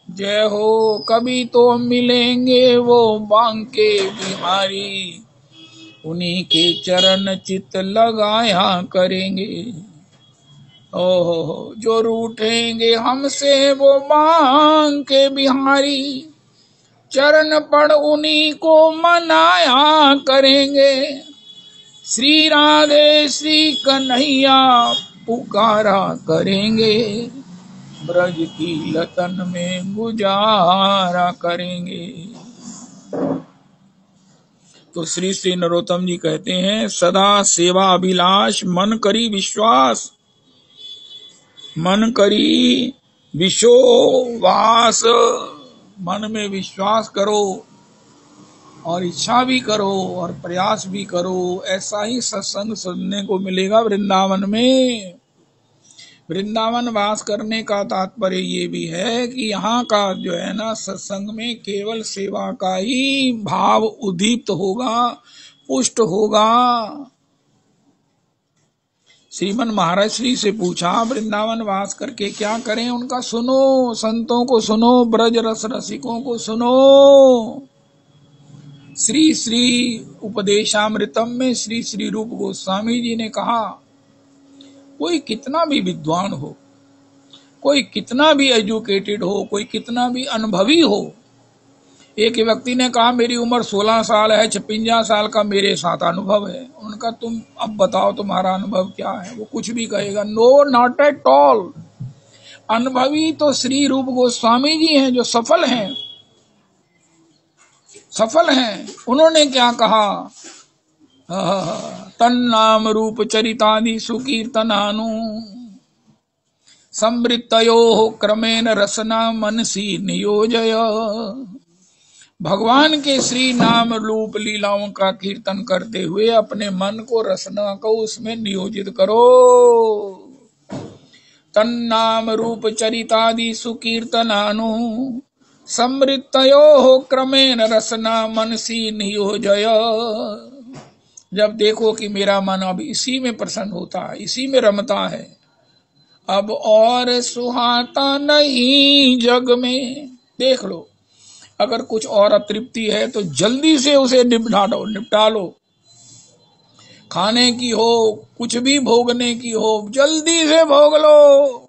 जय हो। कभी तो मिलेंगे वो बांके बिहारी, उन्हीं के चरण चित लगाया करेंगे। ओहो, जो रूठेंगे हमसे वो बांके बिहारी, चरण पड़ उन्हीं को मनाया करेंगे। श्री राधे श्री कन्हैया पुकारा करेंगे, ब्रज की लतन में गुजारा करेंगे। तो श्री श्री नरोत्तम जी कहते हैं सदा सेवा अभिलाष, मन करी विश्वास, मन करी विश्वास, मन में विश्वास करो और इच्छा भी करो और प्रयास भी करो। ऐसा ही सत्संग सुनने को मिलेगा वृंदावन में। वृंदावन वास करने का तात्पर्य ये भी है कि यहाँ का जो है ना सत्संग में केवल सेवा का ही भाव उद्दीप्त होगा, पुष्ट होगा। श्रीमन महाराज श्री से पूछा वृंदावन वास करके क्या करें, उनका सुनो, संतों को सुनो, ब्रज रस रसिकों को सुनो। श्री श्री उपदेशामृतम में श्री श्री रूप गोस्वामी जी ने कहा कोई कितना भी विद्वान हो, कोई कितना भी एजुकेटेड हो, कोई कितना भी अनुभवी हो। एक व्यक्ति ने कहा मेरी उम्र 16 साल है, 56 साल का मेरे साथ अनुभव है। उनका तुम अब बताओ तुम्हारा अनुभव क्या है। वो कुछ भी कहेगा, नो नॉट एट ऑल। अनुभवी तो श्री रूप गोस्वामी जी हैं जो सफल हैं, सफल हैं। उन्होंने क्या कहा, तन नाम रूप चरितादि सुकीर्तनानु संवृत्तयो क्रमेण रसना मनसी नियोजय। भगवान के श्री नाम रूप लीलाओं का कीर्तन करते हुए अपने मन को रसना को उसमें नियोजित करो। तन्नाम रूप चरितादि सुकीर्तनानु समृतयो क्रमेण रसना मनसी नियोजय। जब देखो कि मेरा मन अब इसी में प्रसन्न होता है, इसी में रमता है, अब और सुहाता नहीं जग में। देख लो, अगर कुछ और अतृप्ति है तो जल्दी से उसे निपटा लो। खाने की हो, कुछ भी भोगने की हो, जल्दी से भोग लो।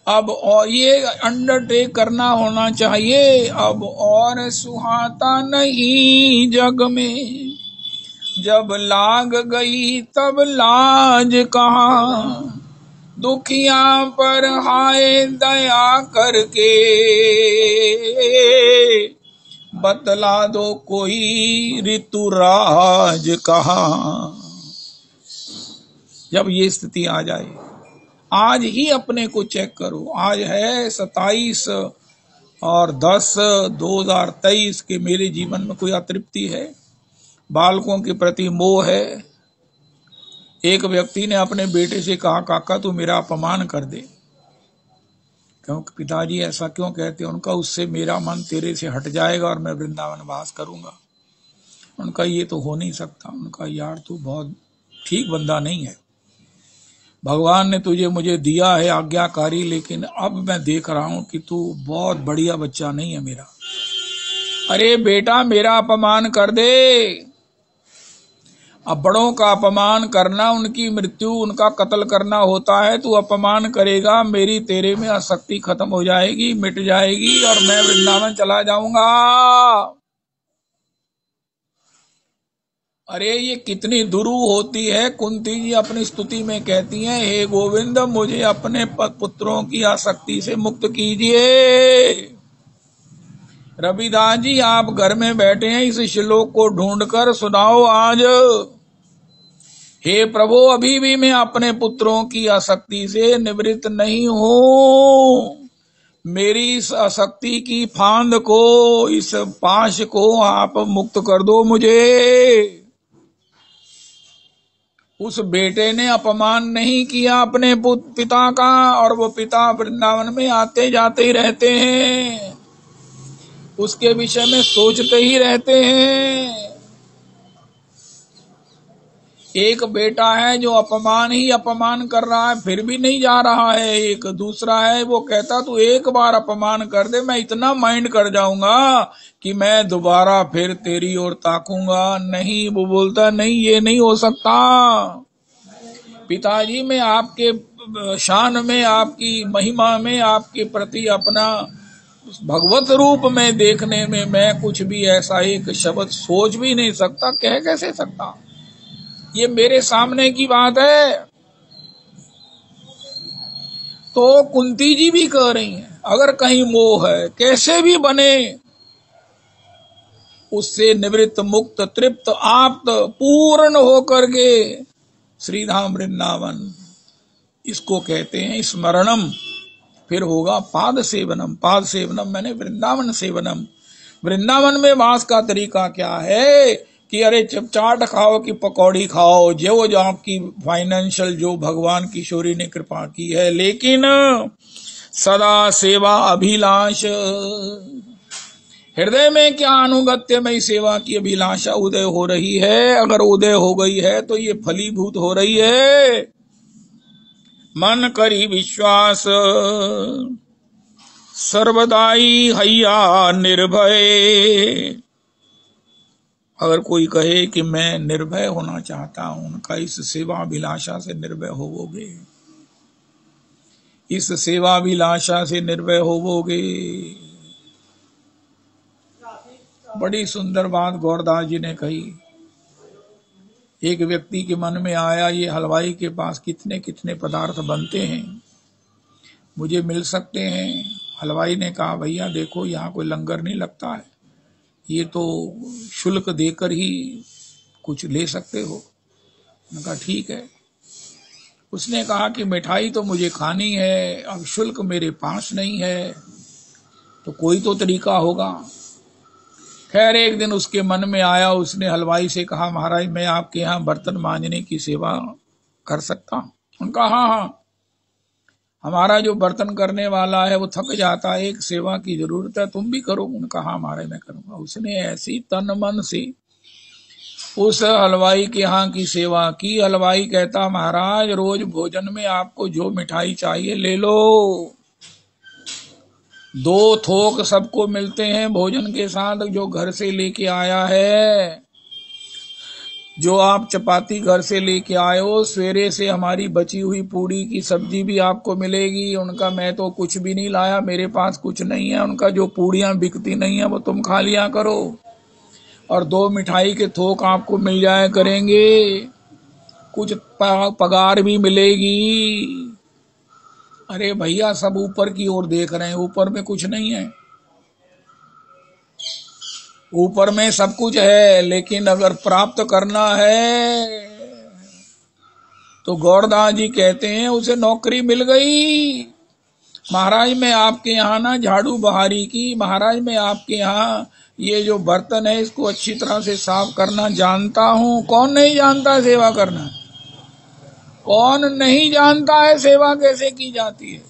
अब और ये अंडरटेक करना होना चाहिए, अब और सुहाता नहीं जग में, जब लाग गई तब लाज कहाँ, दुखिया पर हाय दया करके, बतला दो कोई ऋतुराज कहाँ। जब ये स्थिति आ जाए, आज ही अपने को चेक करो। आज है 27/10/2023 के मेरे जीवन में कोई अतृप्ति है, बालकों के प्रति मोह है। एक व्यक्ति ने अपने बेटे से कहा, काका तू मेरा अपमान कर दे। क्योंकि पिताजी ऐसा क्यों कहते हैं? उनका उससे मेरा मन तेरे से हट जाएगा और मैं वृंदावन वास करूंगा। उनका ये तो हो नहीं सकता। उनका यार तू बहुत ठीक बंदा नहीं है, भगवान ने तुझे मुझे दिया है आज्ञाकारी, लेकिन अब मैं देख रहा हूं कि तू बहुत बढ़िया बच्चा नहीं है मेरा। अरे बेटा मेरा अपमान कर दे। अब बड़ों का अपमान करना उनकी मृत्यु, उनका कत्ल करना होता है। तू अपमान करेगा, मेरी तेरे में आसक्ति खत्म हो जाएगी, मिट जाएगी और मैं वृंदावन चला जाऊंगा। अरे ये कितनी दुरूह होती है। कुंती जी अपनी स्तुति में कहती हैं, हे गोविंद मुझे अपने पुत्रों की आसक्ति से मुक्त कीजिए। रविदास जी आप घर में बैठे हैं, इस श्लोक को ढूंढकर सुनाओ आज। हे प्रभु अभी भी मैं अपने पुत्रों की आसक्ति से निवृत्त नहीं हूं। मेरी इस आसक्ति की फांद को, इस पाश को आप मुक्त कर दो मुझे। उस बेटे ने अपमान नहीं किया अपने पिता का, और वो पिता वृंदावन में आते जाते ही रहते हैं, उसके विषय में सोचते ही रहते हैं। एक बेटा है जो अपमान ही अपमान कर रहा है, फिर भी नहीं जा रहा है। एक दूसरा है वो कहता तू एक बार अपमान कर दे, मैं इतना माइंड कर जाऊंगा कि मैं दोबारा फिर तेरी ओर ताकूंगा नहीं। वो बोलता नहीं, ये नहीं हो सकता। पिताजी मैं आपके शान में, आपकी महिमा में, आपके प्रति अपना भगवत रूप में देखने में मैं कुछ भी ऐसा एक शब्द सोच भी नहीं सकता, कह कैसे सकता। ये मेरे सामने की बात है। तो कुंती जी भी कह रही हैं, अगर कहीं मोह है कैसे भी बने, उससे निवृत्त मुक्त तृप्त आप्त पूर्ण होकर के श्रीधाम वृंदावन, इसको कहते हैं स्मरणम। फिर होगा पाद सेवनम। पाद सेवनम मैंने वृंदावन सेवनम। वृंदावन में वास का तरीका क्या है कि अरे चाट खाओ कि पकौड़ी खाओ, जो आपकी फाइनेंशियल जो भगवान किशोरी ने कृपा की है, लेकिन सदा सेवा अभिलाष। हृदय में क्या अनुगत्य में सेवा की अभिलाषा उदय हो रही है। अगर उदय हो गई है तो ये फलीभूत हो रही है। मन करी विश्वास सर्वदाई हैया निर्भय। अगर कोई कहे कि मैं निर्भय होना चाहता हूं, उनका इस सेवाभिलाषा से निर्भय होवोगे, इस सेवाभिलाषा से निर्भय होवोगे। बड़ी सुंदर बात गौरदास जी ने कही। एक व्यक्ति के मन में आया, ये हलवाई के पास कितने कितने पदार्थ बनते हैं, मुझे मिल सकते हैं। हलवाई ने कहा, भैया देखो यहाँ कोई लंगर नहीं लगता है, ये तो शुल्क देकर ही कुछ ले सकते हो। मैंने कहा ठीक है। उसने कहा कि मिठाई तो मुझे खानी है, अब शुल्क मेरे पास नहीं है, तो कोई तो तरीका होगा। खैर एक दिन उसके मन में आया, उसने हलवाई से कहा, महाराज मैं आपके यहाँ बर्तन मांजने की सेवा कर सकता हूँ? उनका हाँ हाँ। हमारा जो बर्तन करने वाला है वो थक जाता है, एक सेवा की जरूरत है, तुम भी करो। उन्होंने कहा हमारे मैं करूंगा। उसने ऐसी तन मन से उस हलवाई के यहाँ की सेवा की। हलवाई कहता महाराज रोज भोजन में आपको जो मिठाई चाहिए ले लो, 2 थोक सबको मिलते हैं भोजन के साथ जो घर से लेके आया है। जो आप चपाती घर से लेके आए हो, सवेरे से हमारी बची हुई पूड़ी की सब्जी भी आपको मिलेगी। उनका मैं तो कुछ भी नहीं लाया, मेरे पास कुछ नहीं है। उनका जो पूड़ियां बिकती नहीं है वो तुम खा लिया करो, और 2 मिठाई के थोक आपको मिल जाया करेंगे, कुछ पगार भी मिलेगी। अरे भैया सब ऊपर की ओर देख रहे हैं, ऊपर में कुछ नहीं है। ऊपर में सब कुछ है, लेकिन अगर प्राप्त करना है तो गौरदास जी कहते हैं उसे नौकरी मिल गई। महाराज मैं आपके यहाँ ना झाड़ू बहारी की, महाराज मैं आपके यहाँ ये जो बर्तन है इसको अच्छी तरह से साफ करना जानता हूँ। कौन नहीं जानता है सेवा करना? कौन नहीं जानता है सेवा कैसे की जाती है?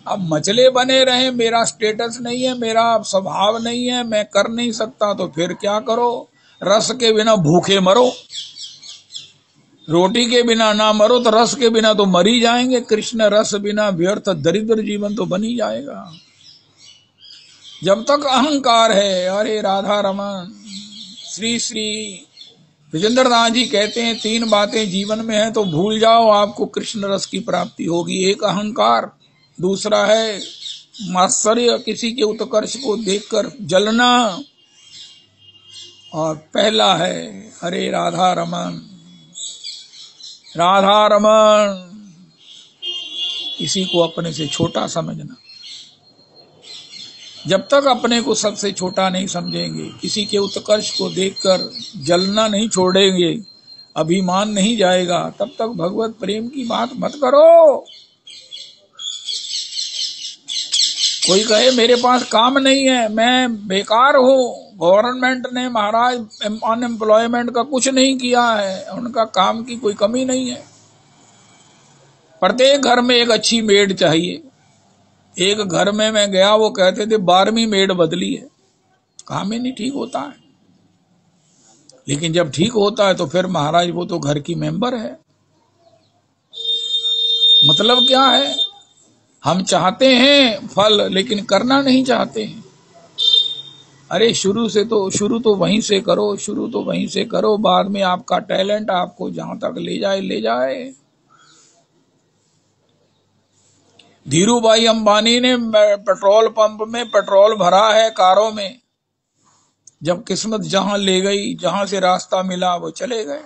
अब मचले बने रहे, मेरा स्टेटस नहीं है, मेरा स्वभाव नहीं है, मैं कर नहीं सकता, तो फिर क्या करो? रस के बिना भूखे मरो, रोटी के बिना ना मरो तो रस के बिना तो मर ही जाएंगे। कृष्ण रस बिना व्यर्थ दरिद्र जीवन तो बन ही जाएगा। जब तक अहंकार है, अरे राधा रमन श्री श्री विजेंद्र दास जी कहते हैं 3 बातें जीवन में है तो भूल जाओ, आपको कृष्ण रस की प्राप्ति होगी। एक अहंकार, दूसरा है मात्सर्य, किसी के उत्कर्ष को देखकर जलना, और पहला है अरे राधा रमन राधा रमन, किसी को अपने से छोटा समझना। जब तक अपने को सबसे छोटा नहीं समझेंगे, किसी के उत्कर्ष को देखकर जलना नहीं छोड़ेंगे, अभिमान नहीं जाएगा, तब तक भगवत प्रेम की बात मत करो। कोई कहे मेरे पास काम नहीं है, मैं बेकार हूँ, गवर्नमेंट ने महाराज अनएम्प्लॉयमेंट का कुछ नहीं किया है, उनका काम की कोई कमी नहीं है। प्रत्येक घर में एक अच्छी मेड चाहिए। एक घर में मैं गया, वो कहते थे 12वीं मेड बदली है। काम ही नहीं ठीक होता है, लेकिन जब ठीक होता है तो फिर महाराज वो तो घर की मेंबर है। मतलब क्या है? हम चाहते हैं फल, लेकिन करना नहीं चाहते हैं। अरे शुरू तो वहीं से करो, शुरू तो वहीं से करो, बाद में आपका टैलेंट आपको जहां तक ले जाए ले जाए। धीरूभाई अंबानी ने पेट्रोल पंप में पेट्रोल भरा है कारों में, जब किस्मत जहां ले गई, जहां से रास्ता मिला वो चले गए।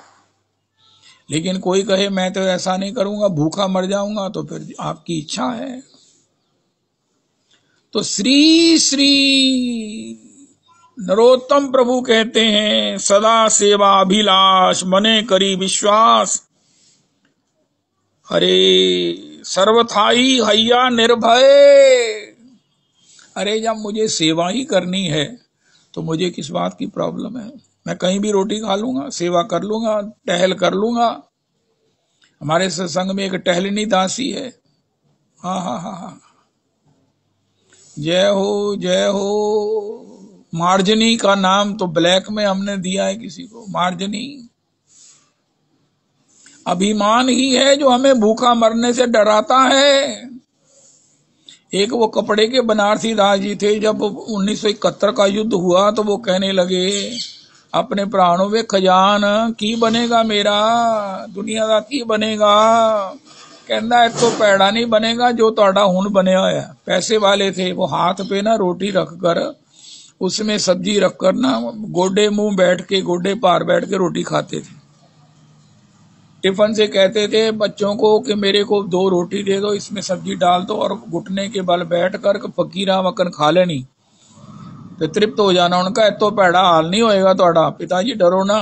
लेकिन कोई कहे मैं तो ऐसा नहीं करूंगा, भूखा मर जाऊंगा, तो फिर आपकी इच्छा है। तो श्री श्री नरोत्तम प्रभु कहते हैं सदा सेवा अभिलाष मने करी विश्वास, अरे सर्वथाई हैया निर्भय। अरे जब मुझे सेवा ही करनी है तो मुझे किस बात की प्रॉब्लम है? मैं कहीं भी रोटी खा लूंगा, सेवा कर लूंगा, टहल कर लूंगा। हमारे सत्संग में एक टहलनी दासी है, हाँ हाँ हाँ हाँ, जय हो जय हो। मार्जनी का नाम तो ब्लैक में हमने दिया है किसी को, मार्जनी। अभिमान ही है जो हमें भूखा मरने से डराता है। एक वो कपड़े के बनारसी दास जी थे, जब 1971 का युद्ध हुआ तो वो कहने लगे अपने प्राणों में खजान की बनेगा मेरा, दुनिया का की बनेगा। कहना है तो पैड़ा नहीं बनेगा जो तोड़ा हुन बने होया। पैसे वाले थे, वो हाथ पे ना रोटी रख कर उसमें सब्जी रख कर ना गोडे मुंह बैठ के, गोडे पार बैठ के रोटी खाते थे। टिफिन से कहते थे बच्चों को कि मेरे को 2 रोटी दे दो, इसमें सब्जी डाल दो, और घुटने के बल बैठ कर फकीरा वकन खा लेनी, तो तृप्त हो जाना। उनका तो पैड़ा हाल नहीं होएगा तोड़ा, पिताजी डरो ना।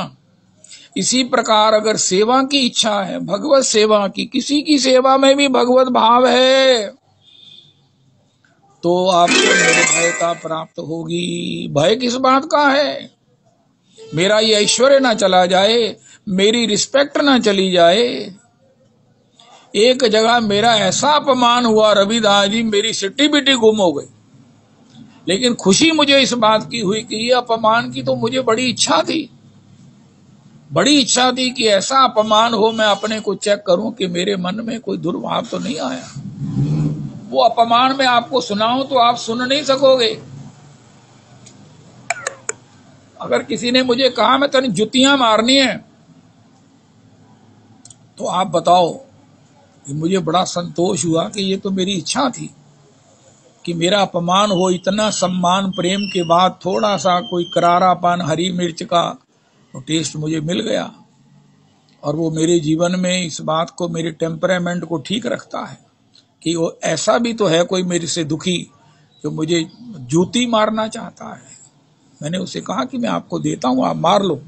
इसी प्रकार अगर सेवा की इच्छा है, भगवत सेवा की, किसी की सेवा में भी भगवत भाव है, तो आपको निर्भयता प्राप्त होगी। भय किस बात का है? मेरा ये ऐश्वर्य ना चला जाए, मेरी रिस्पेक्ट ना चली जाए, एक जगह मेरा ऐसा अपमान हुआ रविदास जी, मेरी सिट्टी बिट्टी गुम हो गई। लेकिन खुशी मुझे इस बात की हुई कि ये अपमान की तो मुझे बड़ी इच्छा थी, बड़ी इच्छा थी कि ऐसा अपमान हो, मैं अपने को चेक करूं कि मेरे मन में कोई दुर्भाव तो नहीं आया। वो अपमान मैं आपको सुनाऊं तो आप सुन नहीं सकोगे। अगर किसी ने मुझे कहा मैं तनी जुतियां मारनी है, तो आप बताओ कि मुझे बड़ा संतोष हुआ कि ये तो मेरी इच्छा थी कि मेरा अपमान हो। इतना सम्मान प्रेम के बाद थोड़ा सा कोई करारापन हरी मिर्च का तो टेस्ट मुझे मिल गया, और वो मेरे जीवन में इस बात को, मेरे टेम्परामेंट को ठीक रखता है कि वो ऐसा भी तो है कोई मेरे से दुखी जो मुझे जूती मारना चाहता है। मैंने उसे कहा कि मैं आपको देता हूं, आप मार लो,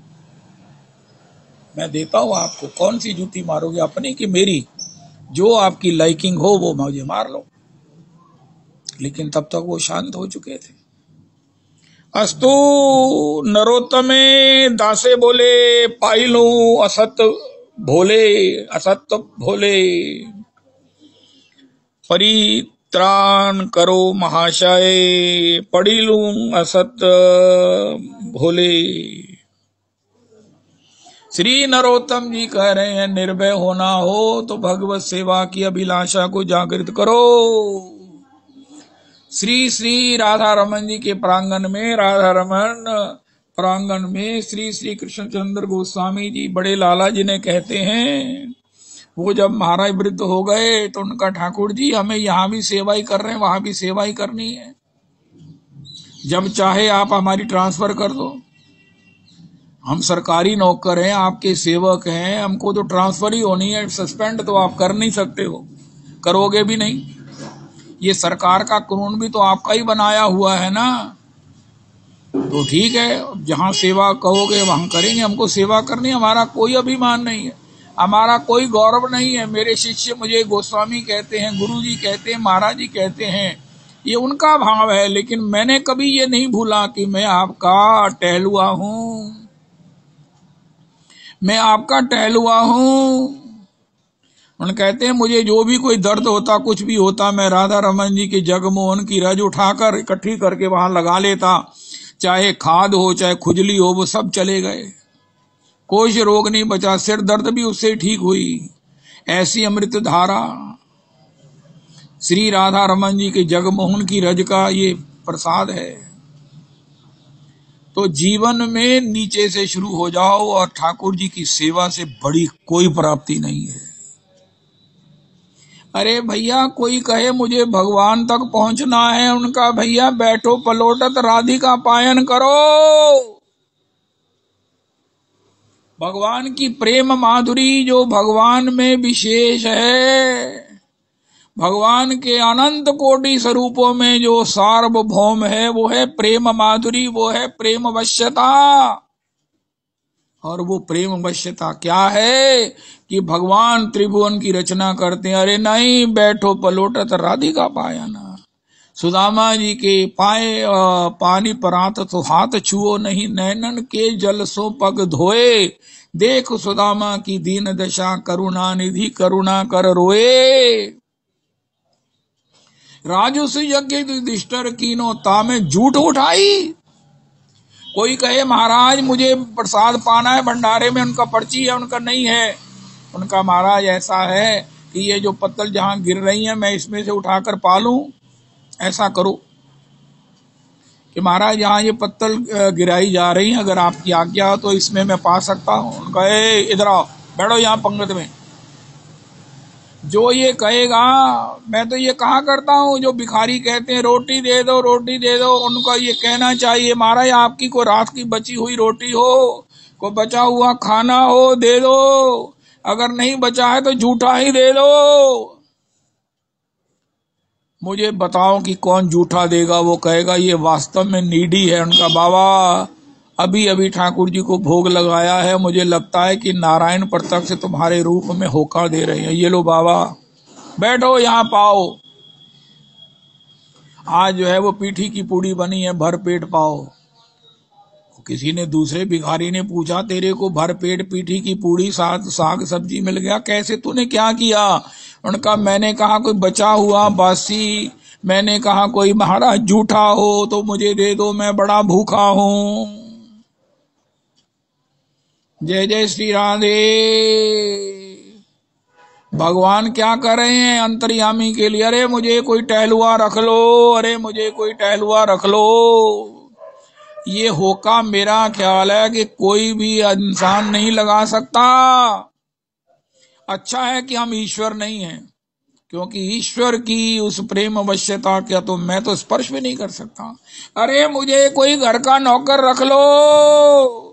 मैं देता हूं आपको। कौन सी जूती मारोगे, अपनी कि मेरी? जो आपकी लाइकिंग हो वो मुझे मार लो। लेकिन तब तक वो शांत हो चुके थे। अस्तु नरोत्तमे दासे बोले, पाई लो असत भोले, असत भोले। परित्राण करो महाशय, पढ़ी लूं असत भोले। श्री नरोत्तम जी कह रहे हैं, निर्भय होना हो तो भगवत सेवा की अभिलाषा को जागृत करो। श्री श्री राधा रमन जी के प्रांगण में, राधा रमन प्रांगण में श्री श्री कृष्णचंद्र गोस्वामी जी, बड़े लाला जी ने कहते हैं, वो जब महाराज वृद्ध हो गए तो उनका, ठाकुर जी हमें यहाँ भी सेवा ही कर रहे हैं, वहां भी सेवा ही करनी है, जब चाहे आप हमारी ट्रांसफर कर दो। हम सरकारी नौकर हैं, आपके सेवक हैं, हमको तो ट्रांसफर ही होनी है, सस्पेंड तो आप कर नहीं सकते हो, करोगे भी नहीं। ये सरकार का कानून भी तो आपका ही बनाया हुआ है ना। तो ठीक है, जहां सेवा कहोगे वहां करेंगे, हमको सेवा करनी, हमारा कोई अभिमान नहीं है, हमारा कोई गौरव नहीं है। मेरे शिष्य मुझे गोस्वामी कहते हैं, गुरु जी कहते हैं, महाराज जी कहते हैं, ये उनका भाव है। लेकिन मैंने कभी ये नहीं भूला कि मैं आपका टहलुआ हूं, मैं आपका टहलुआ हूं। उन्होंने कहते हैं, मुझे जो भी कोई दर्द होता, कुछ भी होता, मैं राधा रमन जी के जगमोहन की रज उठाकर इकट्ठी करके वहां लगा लेता, चाहे खाद हो चाहे खुजली हो, वो सब चले गए, कोई रोग नहीं बचा, सिर दर्द भी उससे ठीक हुई। ऐसी अमृत धारा श्री राधा रमन जी के जगमोहन की रज का ये प्रसाद है। तो जीवन में नीचे से शुरू हो जाओ, और ठाकुर जी की सेवा से बड़ी कोई प्राप्ति नहीं है। अरे भैया, कोई कहे मुझे भगवान तक पहुंचना है, उनका भैया बैठो पलोटत राधिका पायन करो। भगवान की प्रेम माधुरी जो भगवान में विशेष है, भगवान के अनंत कोटि स्वरूपों में जो सार्वभौम है, वो है प्रेम माधुरी, वो है प्रेम वश्यता। और वो प्रेम वश्यता क्या है कि भगवान त्रिभुवन की रचना करते हैं। अरे नहीं, बैठो पलोटत राधिका पायना। सुदामा जी के पाए पानी परात तो हाथ छुओ नहीं, नैनन के जल सो पग धोए, देख सुदामा की दीन दशा, करुणा निधि करुणा कर रोए। राजस यज्ञ युधिष्ठिर कीनो तामे झूठ उठाई। कोई कहे महाराज मुझे प्रसाद पाना है भंडारे में, उनका पर्ची है, उनका नहीं है। उनका महाराज ऐसा है कि ये जो पत्तल जहां गिर रही है, मैं इसमें से उठाकर पालूं, ऐसा करो कि महाराज यहाँ ये पत्तल गिराई जा रही है, अगर आपकी आज्ञा हो तो इसमें मैं पा सकता हूँ। उनका इधर आओ, बैठो यहाँ पंगत में। जो ये कहेगा, मैं तो ये कहा करता हूँ, जो भिखारी कहते हैं रोटी दे दो रोटी दे दो, उनका ये कहना चाहिए, महाराज आपकी कोई रात की बची हुई रोटी हो, कोई बचा हुआ खाना हो, दे दो, अगर नहीं बचा है तो झूठा ही दे दो। मुझे बताओ कि कौन झूठा देगा? वो कहेगा ये वास्तव में नीडी है। उनका बाबा अभी अभी ठाकुर जी को भोग लगाया है, मुझे लगता है कि नारायण प्रत्यक्ष से तुम्हारे रूप में होकर दे रहे हैं। ये लो बाबा, बैठो यहाँ पाओ। आज जो है वो पीठी की पूड़ी बनी है, भर पेट पाओ। किसी ने, दूसरे भिखारी ने पूछा, तेरे को भर पेट पीठी की पूड़ी साग सब्जी मिल गया, कैसे, तूने क्या किया? उनका मैंने कहा कोई बचा हुआ बासी, मैंने कहा कोई महाराज झूठा हो तो मुझे दे दो, मैं बड़ा भूखा हूं। जय जय श्री राधे। भगवान क्या कर रहे हैं अंतर्यामी के लिए, अरे मुझे कोई टहलुआ रख लो, अरे मुझे कोई टहलुआ रख लो। ये होका मेरा ख्याल है कि कोई भी इंसान नहीं लगा सकता। अच्छा है कि हम ईश्वर नहीं हैं, क्योंकि ईश्वर की उस प्रेम अवश्यता क्या तो मैं तो स्पर्श भी नहीं कर सकता। अरे मुझे कोई घर का नौकर रख लो,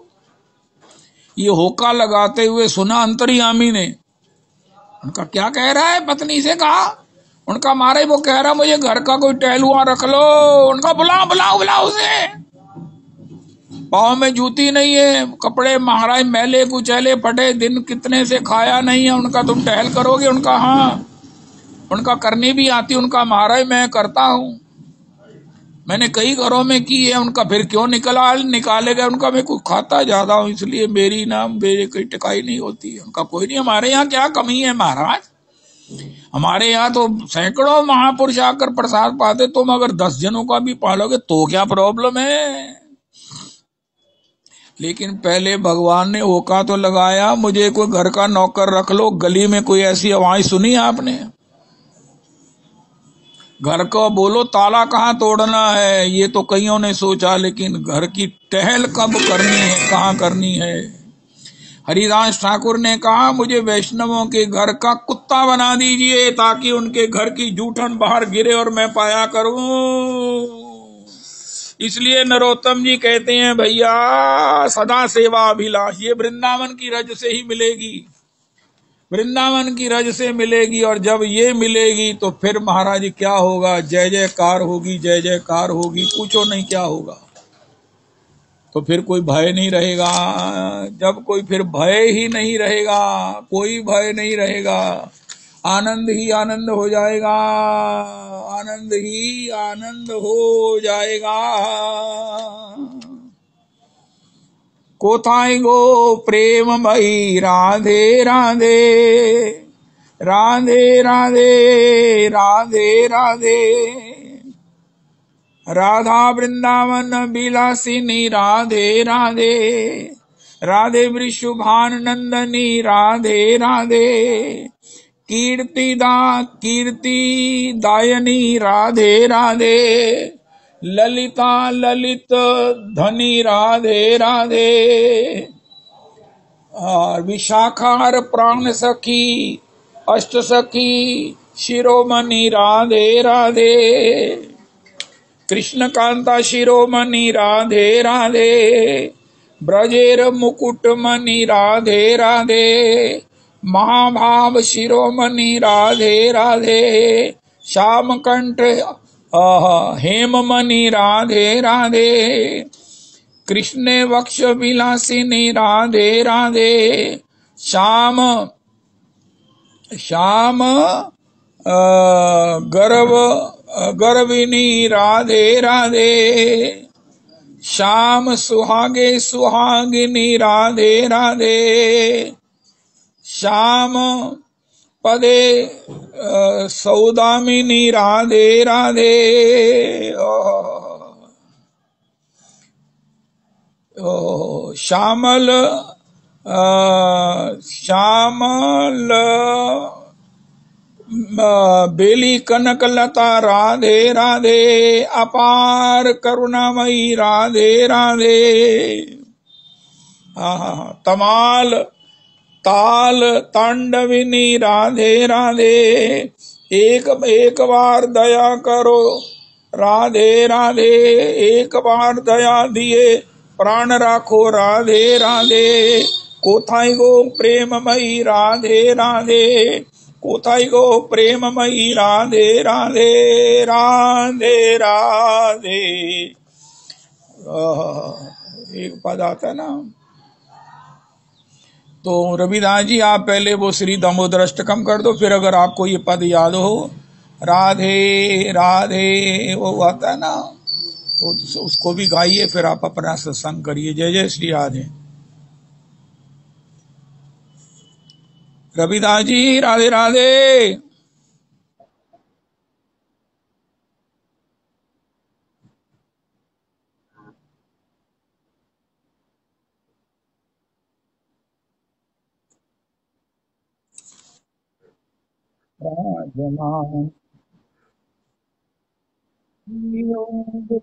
ये होका लगाते हुए सुना अंतर्यामी ने। उनका क्या कह रहा है, पत्नी से कहा, उनका मारे वो कह रहा मुझे घर का कोई टहलुआ रख लो। उनका बुलाओ बुलाओ बुलाओ उसे, पाँव में जूती नहीं है, कपड़े महाराज मैले कुचैले फटे, दिन कितने से खाया नहीं है। उनका तुम टहल करोगे? उनका हाँ, उनका करनी भी आती, उनका महाराज मैं करता हूं, मैंने कई घरों में की है। उनका फिर क्यों निकालेगा? उनका मैं कुछ खाता ज्यादा हूं इसलिए मेरी नाम मेरे कोई टिकाई नहीं होती है। उनका कोई नहीं, हमारे यहाँ क्या कमी है महाराज, हमारे यहाँ तो सैकड़ों महापुरुष आकर प्रसाद पाते, तुम अगर 10 जनों का भी पालोगे तो क्या प्रॉब्लम है। लेकिन पहले भगवान ने होका तो लगाया, मुझे कोई घर का नौकर रख लो। गली में कोई ऐसी आवाज सुनी आपने? घर को बोलो ताला कहाँ तोड़ना है, ये तो कईयों ने सोचा, लेकिन घर की टहल कब करनी है, कहाँ करनी है। हरिदास ठाकुर ने कहा मुझे वैष्णवों के घर का कुत्ता बना दीजिए, ताकि उनके घर की जूठन बाहर गिरे और मैं पाया करूं। इसलिए नरोत्तम जी कहते हैं भैया सदा सेवा अभिलाष, ये वृंदावन की रज से ही मिलेगी, वृंदावन की रज से मिलेगी। और जब ये मिलेगी तो फिर महाराज क्या होगा, जय जयकार होगी, जय जयकार होगी, पूछो नहीं क्या होगा। तो फिर कोई भय नहीं रहेगा, जब कोई फिर भय ही नहीं रहेगा, कोई भय नहीं रहेगा, आनंद ही आनंद हो जाएगा, आनंद ही आनंद हो जाएगा। कोथाई गो प्रेम मई राधे राधे, राधे राधे राधे राधे, राधा वृंदावन विलासिनी राधे राधे, राधे वृषभान नंदनी राधे राधे, कीर्ति दायनी राधे राधे, ललिता ललित धनी राधे राधे, और विशाखार प्राण सखी अष्ट सखी शिरोमणि राधे राधे, कृष्ण कांता शिरोमणि राधे राधे, ब्रजेर मुकुट मणि राधे राधे, महाभाव शिरोमणि राधे राधे, श्याम कंठ हेम मणि राधे राधे, कृष्ण वक्ष विलासिनी राधे राधे, श्याम श्याम गर्विनी राधे राधे, श्याम सुहागे सुहागिनी राधे राधे, श्याम पदे सौदामिनी राधे राधे, श्यामल श्यामल बेली कनक लता राधे राधे, अपार करुणामयी राधे राधे, तमाल ताल तांडविनी राधे राधे, एक बार दया करो राधे राधे, एक बार दया दिए प्राण राखो राधे राधे, कोथाई गो प्रेममयी राधे राधे, कोथाई गो प्रेममयी राधे राधे, राधे राधे। एक पद आता है ना, तो रविदास जी आप पहले वो श्री दामोदर अष्टकम कर दो, फिर अगर आपको ये पद याद हो राधे राधे वो आता है ना, उसको भी गाइए, फिर आप अपना सत्संग करिए। जय जय श्री राधे। रविदास जी राधे राधे। राजमान योग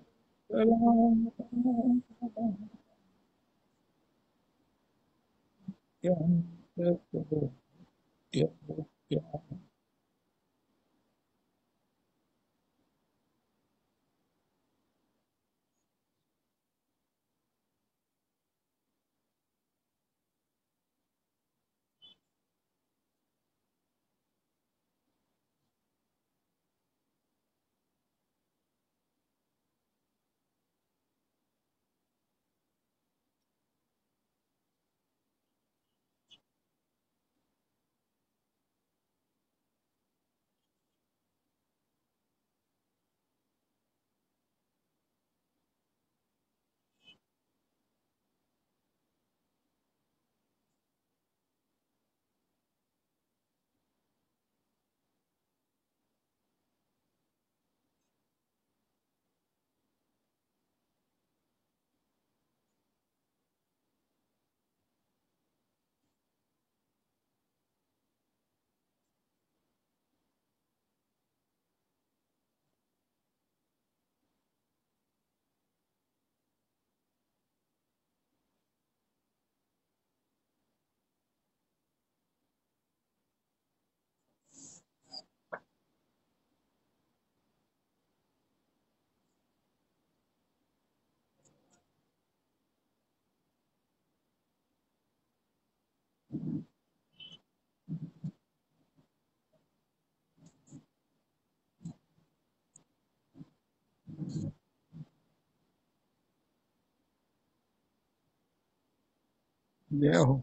जय हो।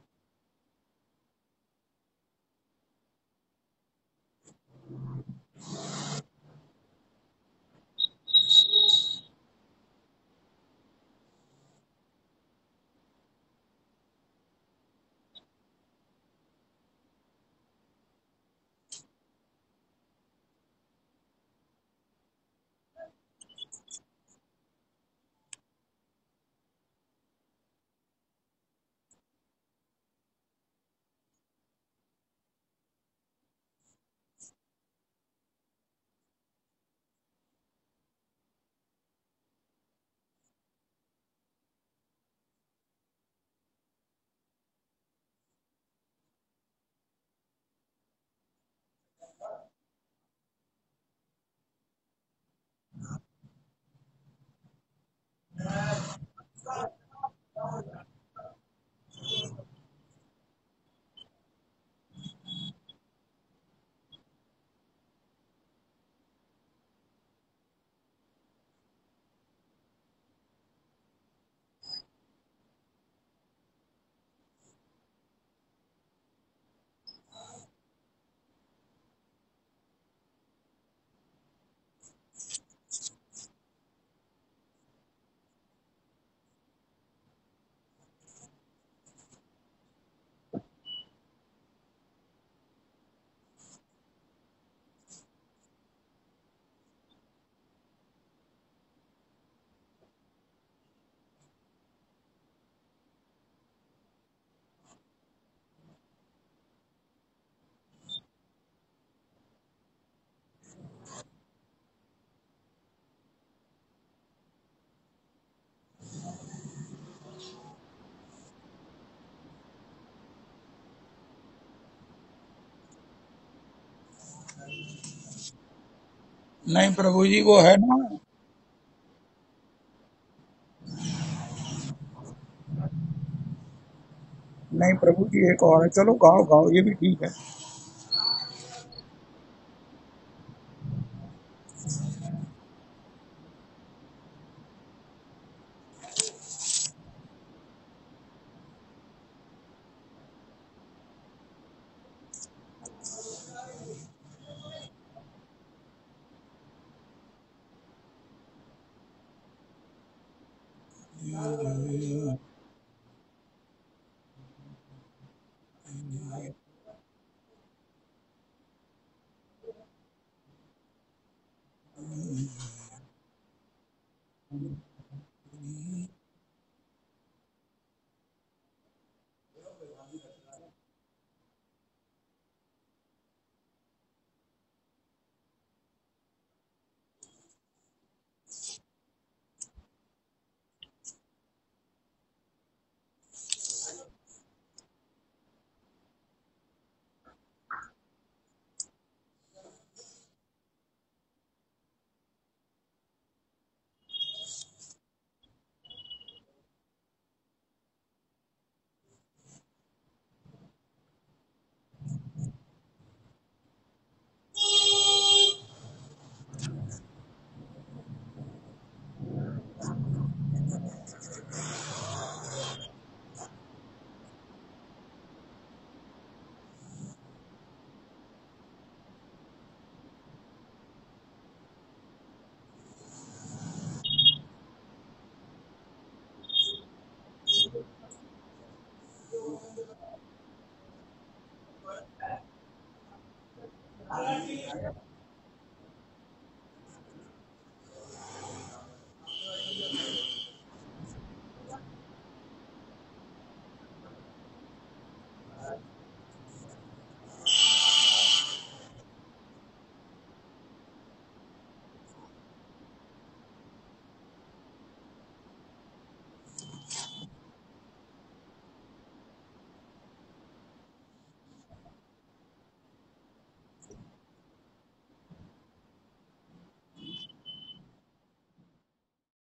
नहीं प्रभु जी, वो है ना। नहीं प्रभु जी, एक और है। चलो गाओ गाओ, ये भी ठीक है।